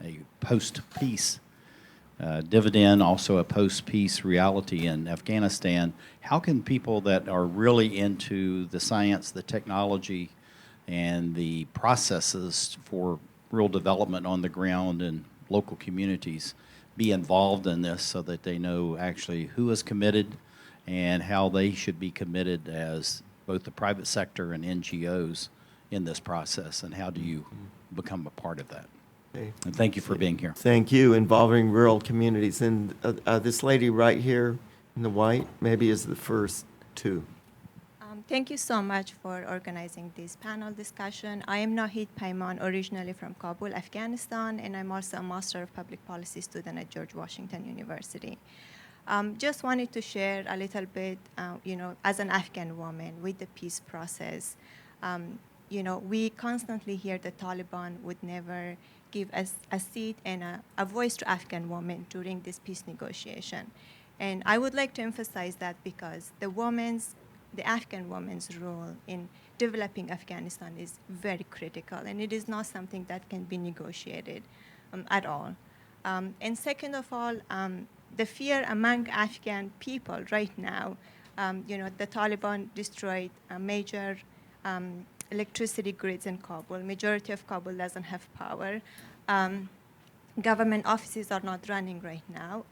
a post-peace dividend, also a post-peace reality in Afghanistan, how can people that are really into the science, the technology, and the processes for real development on the ground in local communities be involved in this so that they know actually who is committed and how they should be committed as both the private sector and NGOs in this process, and how do you become a part of that? Okay. And thank you for being here. Thank you. Involving rural communities. And this lady right here in the white maybe is the first two. Thank you so much for organizing this panel discussion. I am Nahid Payman, originally from Kabul, Afghanistan, and I'm also a Master of Public Policy student at George Washington University. Just wanted to share a little bit, as an Afghan woman with the peace process, we constantly hear the Taliban would never give us a seat and a voice to Afghan women during this peace negotiation. And I would like to emphasize that because the Afghan woman's role in developing Afghanistan is very critical, and it is not something that can be negotiated at all. And second of all, the fear among Afghan people right now, the Taliban destroyed major electricity grids in Kabul. Majority of Kabul doesn't have power. Government offices are not running right now.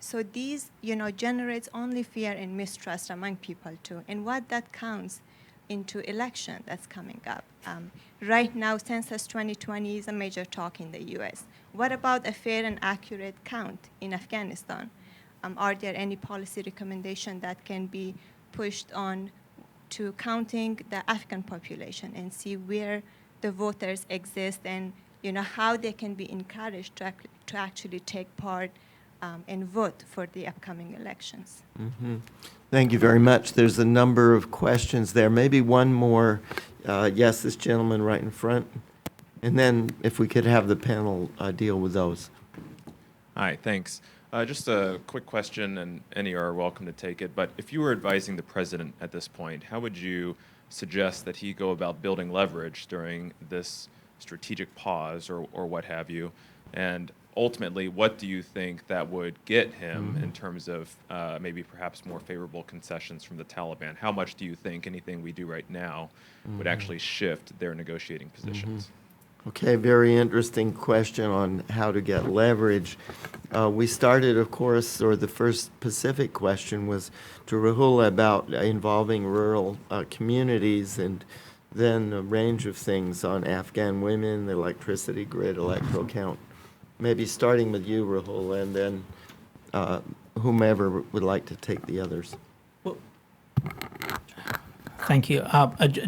So these, generates only fear and mistrust among people too. And what that counts into election that's coming up. Right now, Census 2020 is a major talk in the US. What about a fair and accurate count in Afghanistan? Are there any policy recommendation that can be pushed on to counting the Afghan population and see where the voters exist and, how they can be encouraged to actually take part and vote for the upcoming elections. Thank you very much. There's a number of questions there. Maybe one more. Yes, this gentleman right in front. And then if we could have the panel deal with those. Hi, thanks. Just a quick question, and any are welcome to take it. But if you were advising the president at this point, how would you suggest that he go about building leverage during this strategic pause or what have you? And ultimately, what do you think that would get him in terms of maybe perhaps more favorable concessions from the Taliban? How much do you think anything we do right now would actually shift their negotiating positions? Okay, very interesting question on how to get leverage. We started, of course, or the first specific question was to Rahula about involving rural communities, and then a range of things on Afghan women, the electricity grid, electoral count. Maybe starting with you, Rahul, and then whomever would like to take the others. Thank you.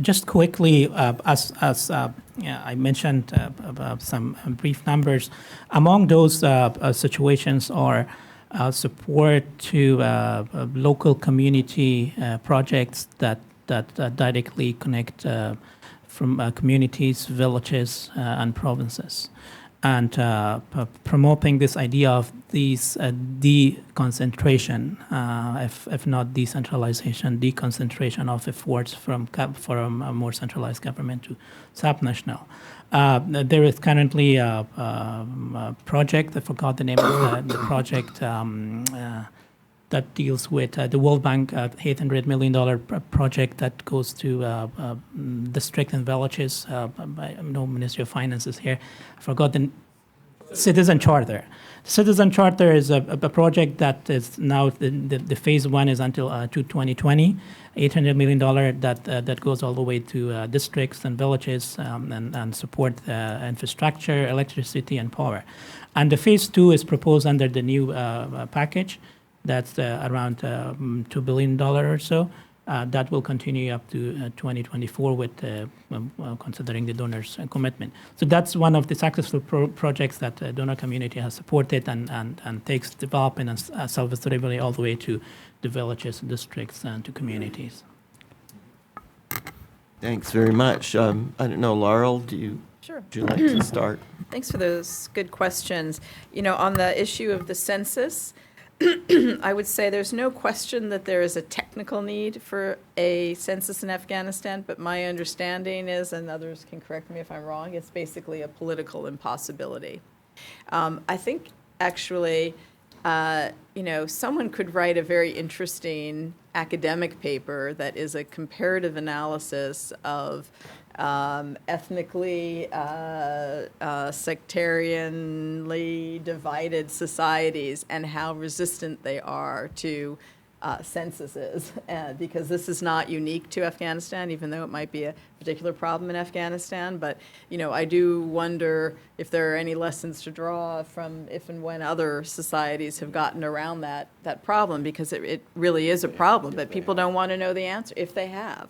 Just quickly, as I mentioned about some brief numbers, among those situations are support to local community projects that directly connect from communities, villages, and provinces, and promoting this idea of these deconcentration, if not decentralization, deconcentration of efforts from a more centralized government to subnational. There is currently a project, I forgot the name of the project, that deals with the World Bank $800 million project that goes to district and villages. I know Ministry of Finance is here. I forgot the Citizen Charter. Citizen Charter is a project that is now, the phase one is until 2020, $800 million that goes all the way to districts and villages and support infrastructure, electricity, and power. And the phase two is proposed under the new package. That's around $2 billion or so. That will continue up to 2024 with considering the donors' commitment. So that's one of the successful projects that the donor community has supported and takes development and self-sustainability all the way to the villages, districts, and to communities. Thanks very much. I don't know, Laurel, Sure. would you like to start? Thanks for those good questions. You know, on the issue of the census, I would say there's no question that there is a technical need for a census in Afghanistan, but my understanding is, and others can correct me if I'm wrong, it's basically a political impossibility. I think actually, you know, someone could write a very interesting academic paper that is a comparative analysis of ethnically, sectarianly divided societies and how resistant they are to censuses, because this is not unique to Afghanistan, even though it might be a particular problem in Afghanistan. But, you know, I do wonder if there are any lessons to draw from if and when other societies have gotten around that problem, because it really is a problem, but people don't want to know the answer if they have.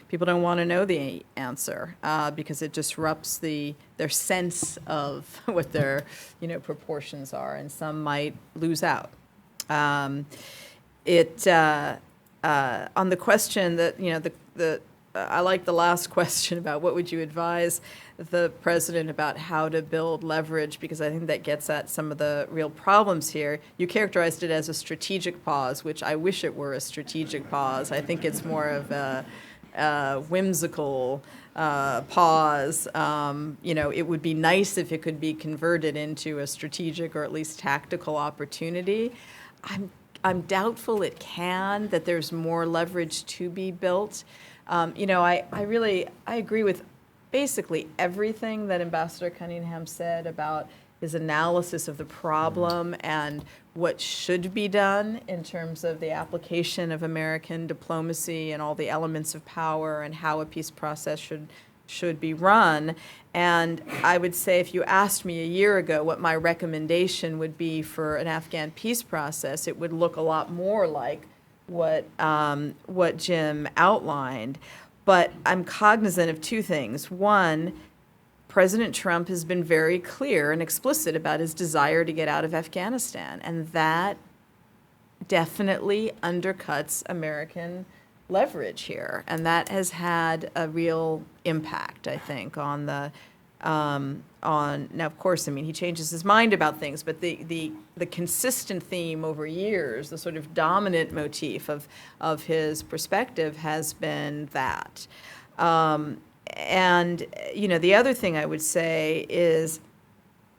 People don't want to know the answer because it disrupts their sense of what their, you know, proportions are, and some might lose out. On the question that, you know, I like the last question about what would you advise the president about how to build leverage, because I think that gets at some of the real problems here. You characterized it as a strategic pause, which I wish it were a strategic pause. I think it's more of a whimsical pause. You know, it would be nice if it could be converted into a strategic or at least tactical opportunity. I'm doubtful it can, that there's more leverage to be built. You know, I agree with basically everything that Ambassador Cunningham said about his analysis of the problem and what should be done in terms of the application of American diplomacy and all the elements of power and how a peace process should be run. And I would say if you asked me a year ago what my recommendation would be for an Afghan peace process, it would look a lot more like what Jim outlined. But I'm cognizant of two things. One, President Trump has been very clear and explicit about his desire to get out of Afghanistan, and that definitely undercuts American leverage here, and that has had a real impact, I think, on the now, of course, I mean, he changes his mind about things, but the consistent theme over years, the sort of dominant motif of his perspective has been that. And, you know, the other thing I would say is,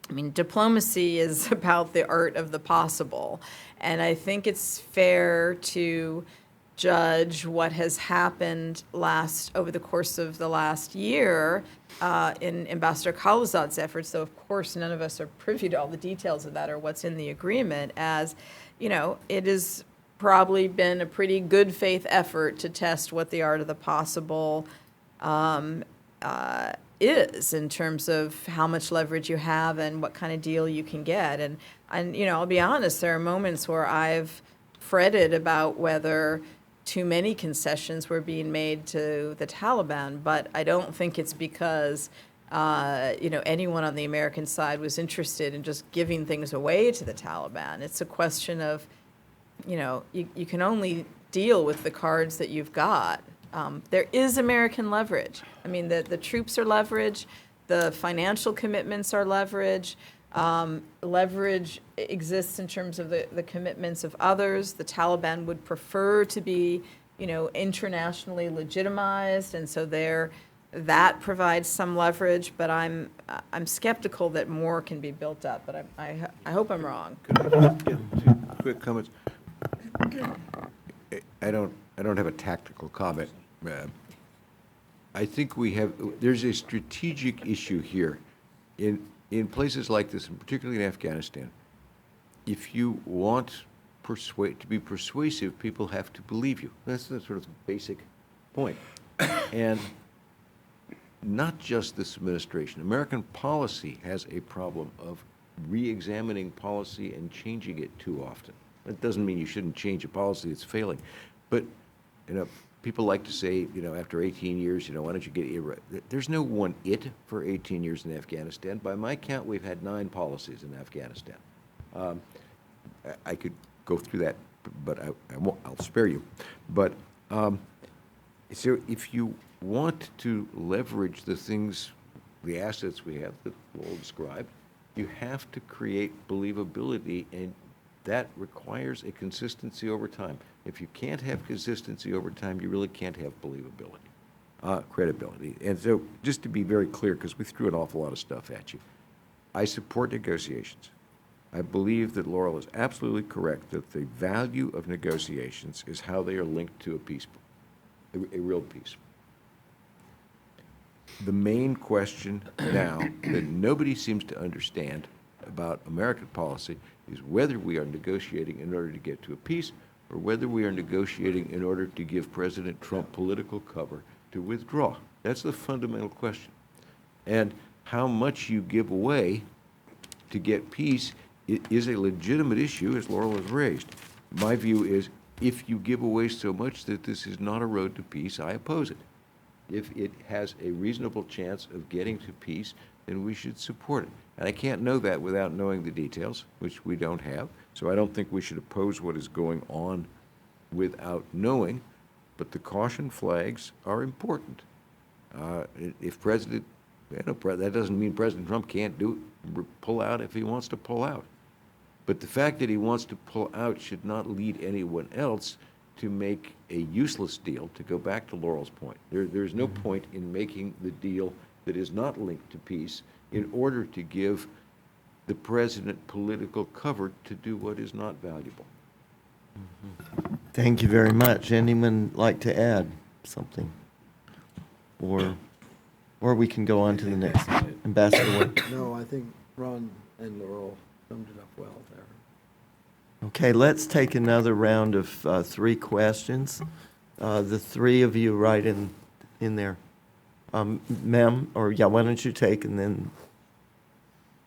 I mean, diplomacy is about the art of the possible. And I think it's fair to judge what has happened over the course of the last year in Ambassador Khalilzad's efforts, though, of course, none of us are privy to all the details of that or what's in the agreement, as, you know, it has probably been a pretty good faith effort to test what the art of the possible is in terms of how much leverage you have and what kind of deal you can get. And you know, I'll be honest, there are moments where I've fretted about whether too many concessions were being made to the Taliban, but I don't think it's because you know, anyone on the American side was interested in just giving things away to the Taliban. It's a question of, you know, you can only deal with the cards that you've got. There is American leverage. I mean, the troops are leverage, the financial commitments are leverage. Leverage exists in terms of the commitments of others. The Taliban would prefer to be, you know, internationally legitimized, and so that provides some leverage. But I'm skeptical that more can be built up. But I hope I'm wrong. Get two quick comments. I don't have a tactical comment. I think there's a strategic issue here. In places like this, and particularly in Afghanistan, if you want to be persuasive, people have to believe you. That's the sort of basic point. And not just this administration. American policy has a problem of re-examining policy and changing it too often. That doesn't mean you shouldn't change a policy that's failing. But, you know, people like to say, you know, after 18 years, you know, why don't you get Iraq? There's no one it for 18 years in Afghanistan. By my count, we've had 9 policies in Afghanistan. I could go through that, but I won't. I'll spare you. But So if you want to leverage the things, the assets we have that Lowell described, you have to create believability, and that requires a consistency over time. If you can't have consistency over time, you really can't have believability, credibility. And so just to be very clear, because we threw an awful lot of stuff at you, I support negotiations. I believe that Laurel is absolutely correct that the value of negotiations is how they are linked to a peace, a real peace. The main question now that nobody seems to understand about American policy is whether we are negotiating in order to get to a peace or whether we are negotiating in order to give President Trump political cover to withdraw. That's the fundamental question. And how much you give away to get peace is a legitimate issue, as Laurel has raised. My view is if you give away so much that this is not a road to peace, I oppose it. If it has a reasonable chance of getting to peace, then we should support it. And I can't know that without knowing the details, which we don't have. So I don't think we should oppose what is going on without knowing. But the caution flags are important. If President, that doesn't mean President Trump can't pull out if he wants to pull out. But the fact that he wants to pull out should not lead anyone else to make a useless deal, to go back to Laurel's point. There's no point in making the deal that is not linked to peace in order to give the president political cover to do what is not valuable. Thank you very much. Anyone like to add something? Or we can go on to the next. Ambassador. No, I think Ron and Laurel summed it up well there. Okay, let's take another round of 3 questions. The 3 of you right in there. Ma'am, or yeah, why don't you take and then,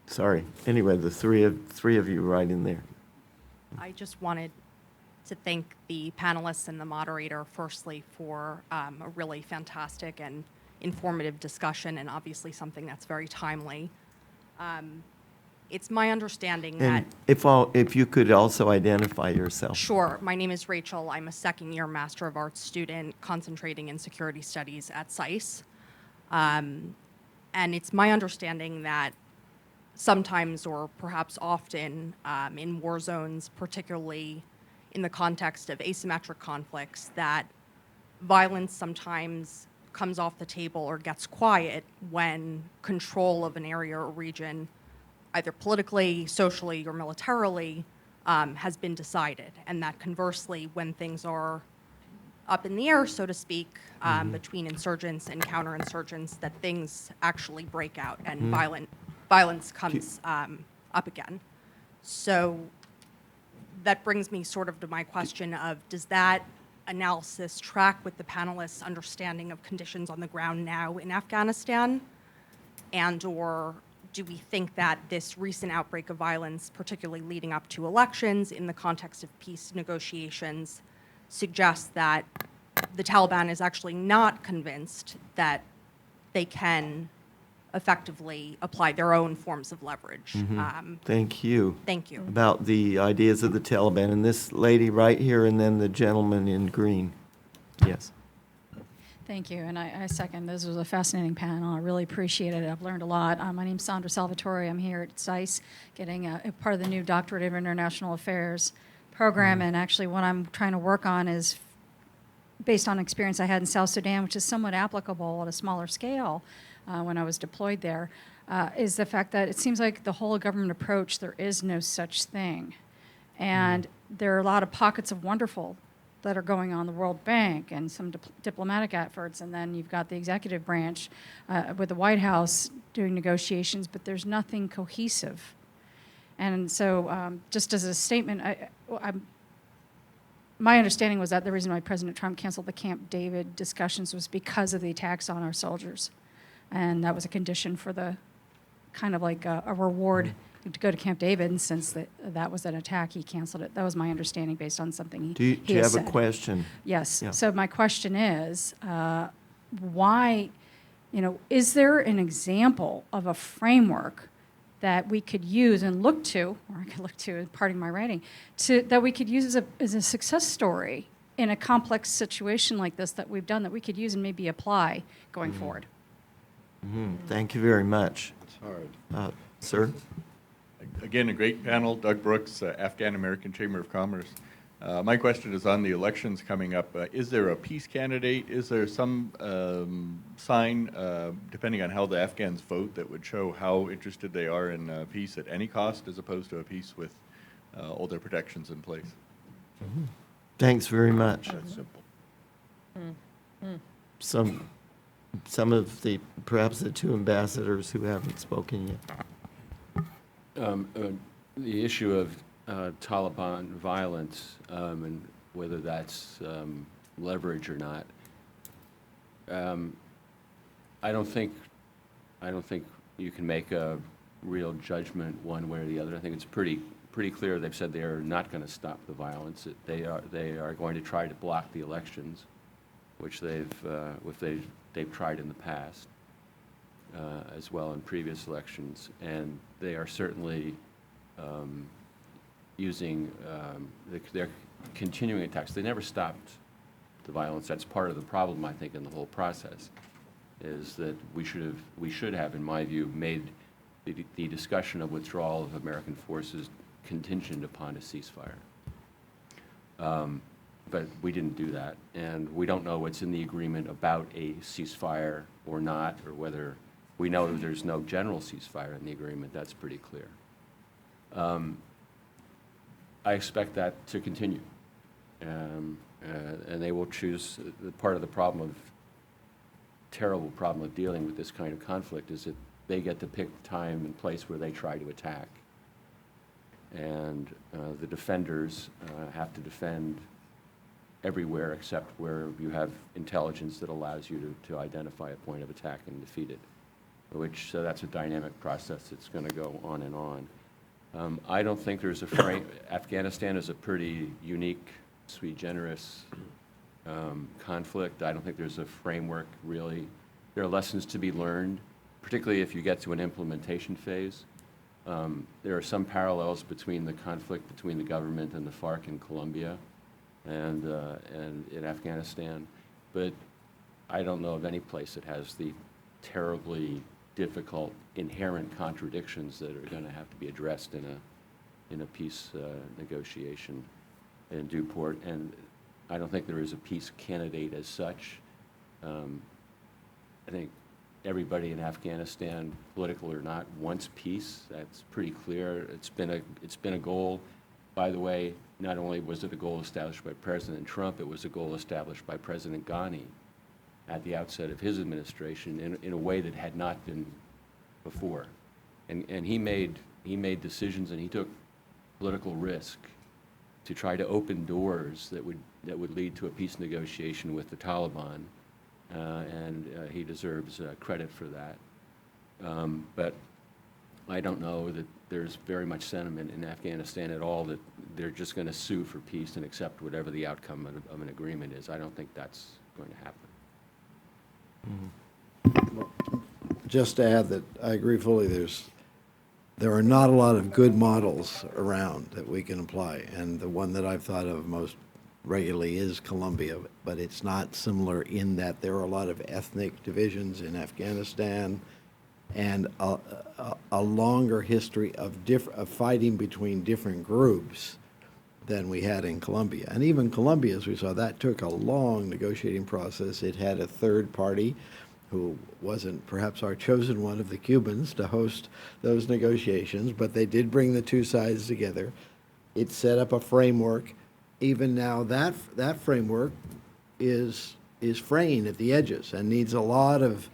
sorry. Anyway, the three of you right in there. I just wanted to thank the panelists and the moderator, firstly, for a really fantastic and informative discussion, and obviously something that's very timely. It's my understanding that... And if you could also identify yourself. Sure. My name is Rachel. I'm a second-year Master of Arts student concentrating in security studies at SAIS. And it's my understanding that sometimes, or perhaps often, in war zones, particularly in the context of asymmetric conflicts, that violence sometimes comes off the table or gets quiet when control of an area or region, either politically, socially, or militarily, has been decided. And that conversely, when things are up in the air, so to speak, between insurgents and counterinsurgents, that things actually break out and violence comes up again. So that brings me sort of to my question of, does that analysis track with the panelists' understanding of conditions on the ground now in Afghanistan? And or do we think that this recent outbreak of violence, particularly leading up to elections in the context of peace negotiations, suggests that the Taliban is actually not convinced that they can effectively apply their own forms of leverage? Thank you. Thank you. About the ideas of the Taliban. And this lady right here, and then the gentleman in green. Yes. Thank you, and I second. This was a fascinating panel. I really appreciate it. I've learned a lot. My name's Sandra Salvatore. I'm here at SAIS, getting a part of the new Doctorate of International Affairs program, and actually what I'm trying to work on is based on experience I had in South Sudan, which is somewhat applicable at a smaller scale when I was deployed there, is the fact that it seems like the whole government approach, there is no such thing. And there are a lot of pockets of wonderful that are going on, the World Bank and some diplomatic efforts, and then you've got the executive branch with the White House doing negotiations, but there's nothing cohesive. And so just as a statement, my understanding was that the reason why President Trump canceled the Camp David discussions was because of the attacks on our soldiers. And that was a condition for the kind of like a reward to go to Camp David, and since that was an attack, he canceled it. That was my understanding based on something Do you has have said. a question? Yes. Yeah. So my question is, why, is there an example of a framework that we could use and look to, or I could look to, pardon my writing, that we could use as a success story in a complex situation like this that we've done that we could use and maybe apply going forward. Thank you very much. It's hard. Sir? Again, a great panel. Doug Brooks, Afghan American Chamber of Commerce. My question is on the elections coming up. Is there a peace candidate? Is there some sign, depending on how the Afghans vote, that would show how interested they are in peace at any cost, as opposed to a peace with all their protections in place? Thanks very much. That's simple. Some of the, perhaps the two ambassadors who haven't spoken yet. The issue of Taliban violence and whether that's leverage or not, I don't think you can make a real judgment one way or the other. I think it's pretty clear. They've said they are not going to stop the violence. They are going to try to block the elections, which they've tried in the past as well in previous elections, and they are certainly using their continuing attacks. They never stopped the violence. That's part of the problem, I think, in the whole process, is that we should have, in my view, made the discussion of withdrawal of American forces contingent upon a ceasefire. But we didn't do that, and we don't know what's in the agreement about a ceasefire or not, or whether we know that there's no general ceasefire in the agreement. That's pretty clear. I expect that to continue, and they will choose. Part of the terrible problem of dealing with this kind of conflict is that they get to pick the time and place where they try to attack, and the defenders have to defend everywhere except where you have intelligence that allows you to identify a point of attack and defeat it, so that's a dynamic process that's going to go on and on. I don't think there's a frame. Afghanistan is a pretty unique, sui generis conflict. I don't think there's a framework, really. There are lessons to be learned, particularly if you get to an implementation phase. There are some parallels between the conflict between the government and the FARC in Colombia and in Afghanistan, but I don't know of any place that has the terribly difficult inherent contradictions that are going to have to be addressed in a peace negotiation in due port. And I don't think there is a peace candidate as such. I think everybody in Afghanistan, political or not, wants peace. That's pretty clear. It's been a goal. By the way, not only was it a goal established by President Trump, it was a goal established by President Ghani at the outset of his administration in a way that had not been before. And he made decisions, and he took political risk to try to open doors that would lead to a peace negotiation with the Taliban, and he deserves credit for that. But I don't know that there's very much sentiment in Afghanistan at all that they're just going to sue for peace and accept whatever the outcome of an agreement is. I don't think that's going to happen. Just to add that I agree fully, there are not a lot of good models around that we can apply, and the one that I've thought of most regularly is Colombia, but it's not similar in that there are a lot of ethnic divisions in Afghanistan and a longer history of fighting between different groups than we had in Colombia. And even Colombia, as we saw, that took a long negotiating process. It had a third party who wasn't perhaps our chosen one of the Cubans to host those negotiations, but they did bring the two sides together. It set up a framework. Even now, that framework is fraying at the edges and needs a lot of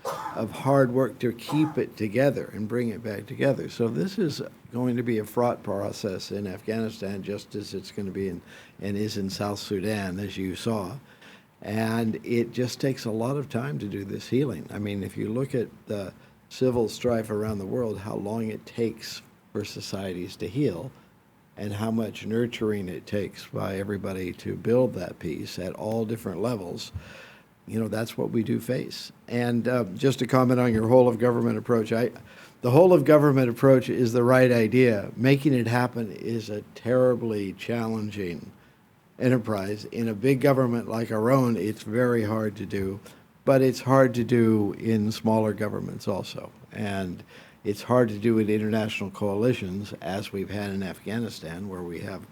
hard work to keep it together and bring it back together. So this is going to be a fraught process in Afghanistan, just as it's going to be and is in South Sudan, as you saw. And it just takes a lot of time to do this healing. I mean, if you look at the civil strife around the world, how long it takes for societies to heal, and how much nurturing it takes by everybody to build that peace at all different levels, that's what we do face. And just to comment on your whole of government approach, the whole of government approach is the right idea. Making it happen is a terribly challenging enterprise. In a big government like our own, it's very hard to do, but it's hard to do in smaller governments also. And it's hard to do in international coalitions, as we've had in Afghanistan, where we have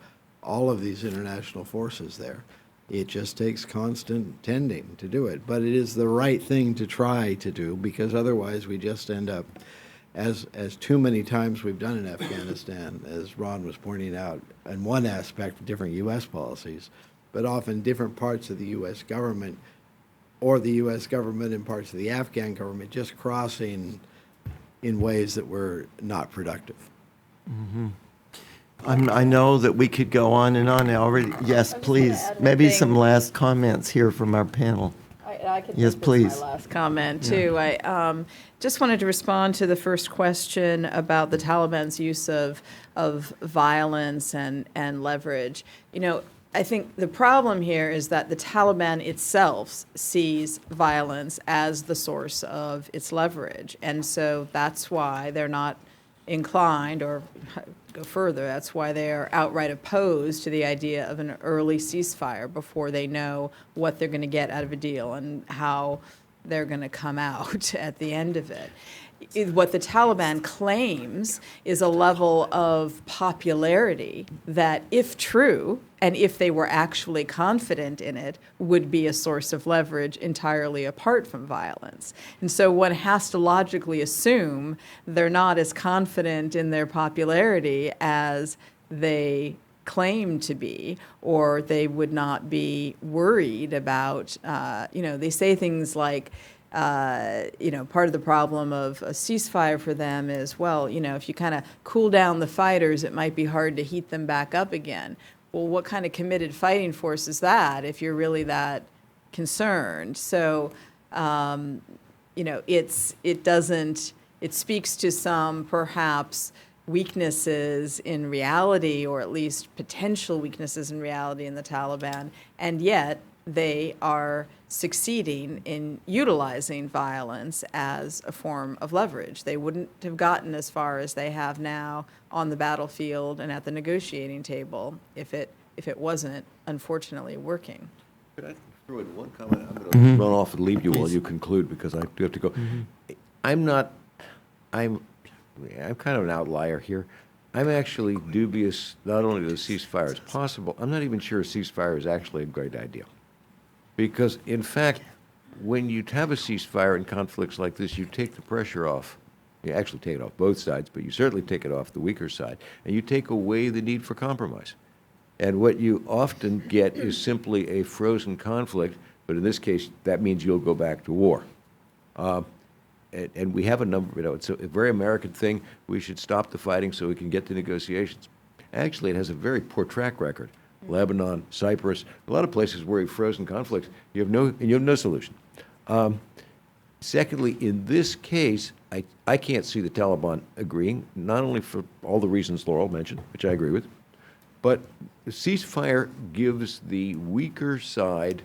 all of these international forces there. It just takes constant tending to do it. But it is the right thing to try to do, because otherwise we just end up, as too many times we've done in Afghanistan, as Ron was pointing out, in one aspect of different U.S. policies, but often different parts of the U.S. government or the U.S. government and parts of the Afghan government just crossing in ways that were not productive. I know that we could go on and on. I already, yes, please. add one Maybe thing. some last comments here from our panel. I could Yes, make this please. my last comment, too. I just wanted to respond to the first question about the Taliban's use of violence and leverage. You know, I think the problem here is that the Taliban itself sees violence as the source of its leverage. And so that's why they're not inclined, or go further, that's why they are outright opposed to the idea of an early ceasefire before they know what they're going to get out of a deal and how they're going to come out at the end of it. What the Taliban claims is a level of popularity that, if true, and if they were actually confident in it, would be a source of leverage entirely apart from violence. And so one has to logically assume they're not as confident in their popularity as they claim to be, or they would not be worried about, they say things like, part of the problem of a ceasefire for them is, well, if you kind of cool down the fighters, it might be hard to heat them back up again. Well, what kind of committed fighting force is that if you're really that concerned? So, it speaks to some perhaps weaknesses in reality, or at least potential weaknesses in reality in the Taliban, and yet they are succeeding in utilizing violence as a form of leverage. They wouldn't have gotten as far as they have now on the battlefield and at the negotiating table if it wasn't, unfortunately, working. Could I throw in one comment? I'm going to run off and leave you while you conclude, because I do have to go. I'm kind of an outlier here. I'm actually dubious not only that a ceasefire is possible, I'm not even sure a ceasefire is actually a great idea. Because, in fact, when you have a ceasefire in conflicts like this, you take the pressure off. You actually take it off both sides, but you certainly take it off the weaker side, and you take away the need for compromise. And what you often get is simply a frozen conflict, but in this case, that means you'll go back to war. And we have a number, it's a very American thing. We should stop the fighting so we can get to negotiations. Actually, it has a very poor track record. Lebanon, Cyprus, a lot of places where you've frozen conflicts, you have no solution. Secondly, in this case, I can't see the Taliban agreeing, not only for all the reasons Laurel mentioned, which I agree with, but the ceasefire gives the weaker side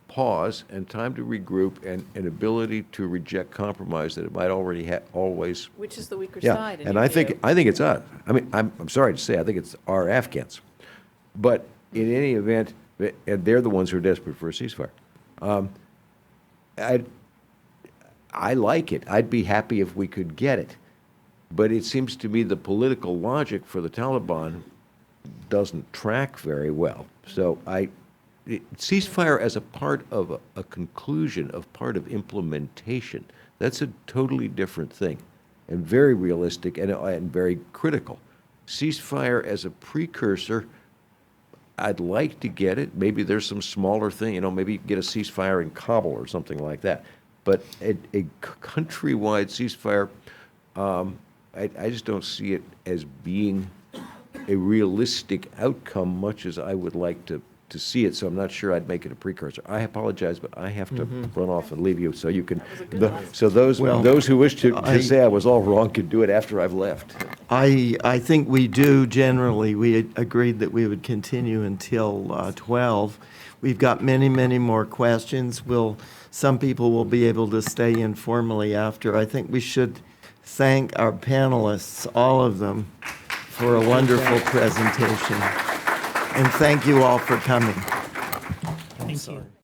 pause and time to regroup and an ability to reject compromise that it might already always. Which is the weaker Yeah, side? In and your I think view? it's us. I mean, I'm sorry to say, I think it's our Afghans. But in any event, and they're the ones who are desperate for a ceasefire. I like it. I'd be happy if we could get it. But it seems to me the political logic for the Taliban doesn't track very well. So ceasefire as a part of a conclusion, of part of implementation, that's a totally different thing and very realistic and very critical. Ceasefire as a precursor, I'd like to get it. Maybe there's some smaller thing, maybe you can get a ceasefire in Kabul or something like that. But a countrywide ceasefire, I just don't see it as being a realistic outcome, much as I would like to see it. So I'm not sure I'd make it a precursor. I apologize, but I have to run off and leave you so you can. Those who wish to say I was all wrong can do it after I've left. I think we do generally. We had agreed that we would continue until 12. We've got many, many more questions. Some people will be able to stay informally after. I think we should thank our panelists, all of them, for a wonderful presentation. And thank you all for coming. Thank you.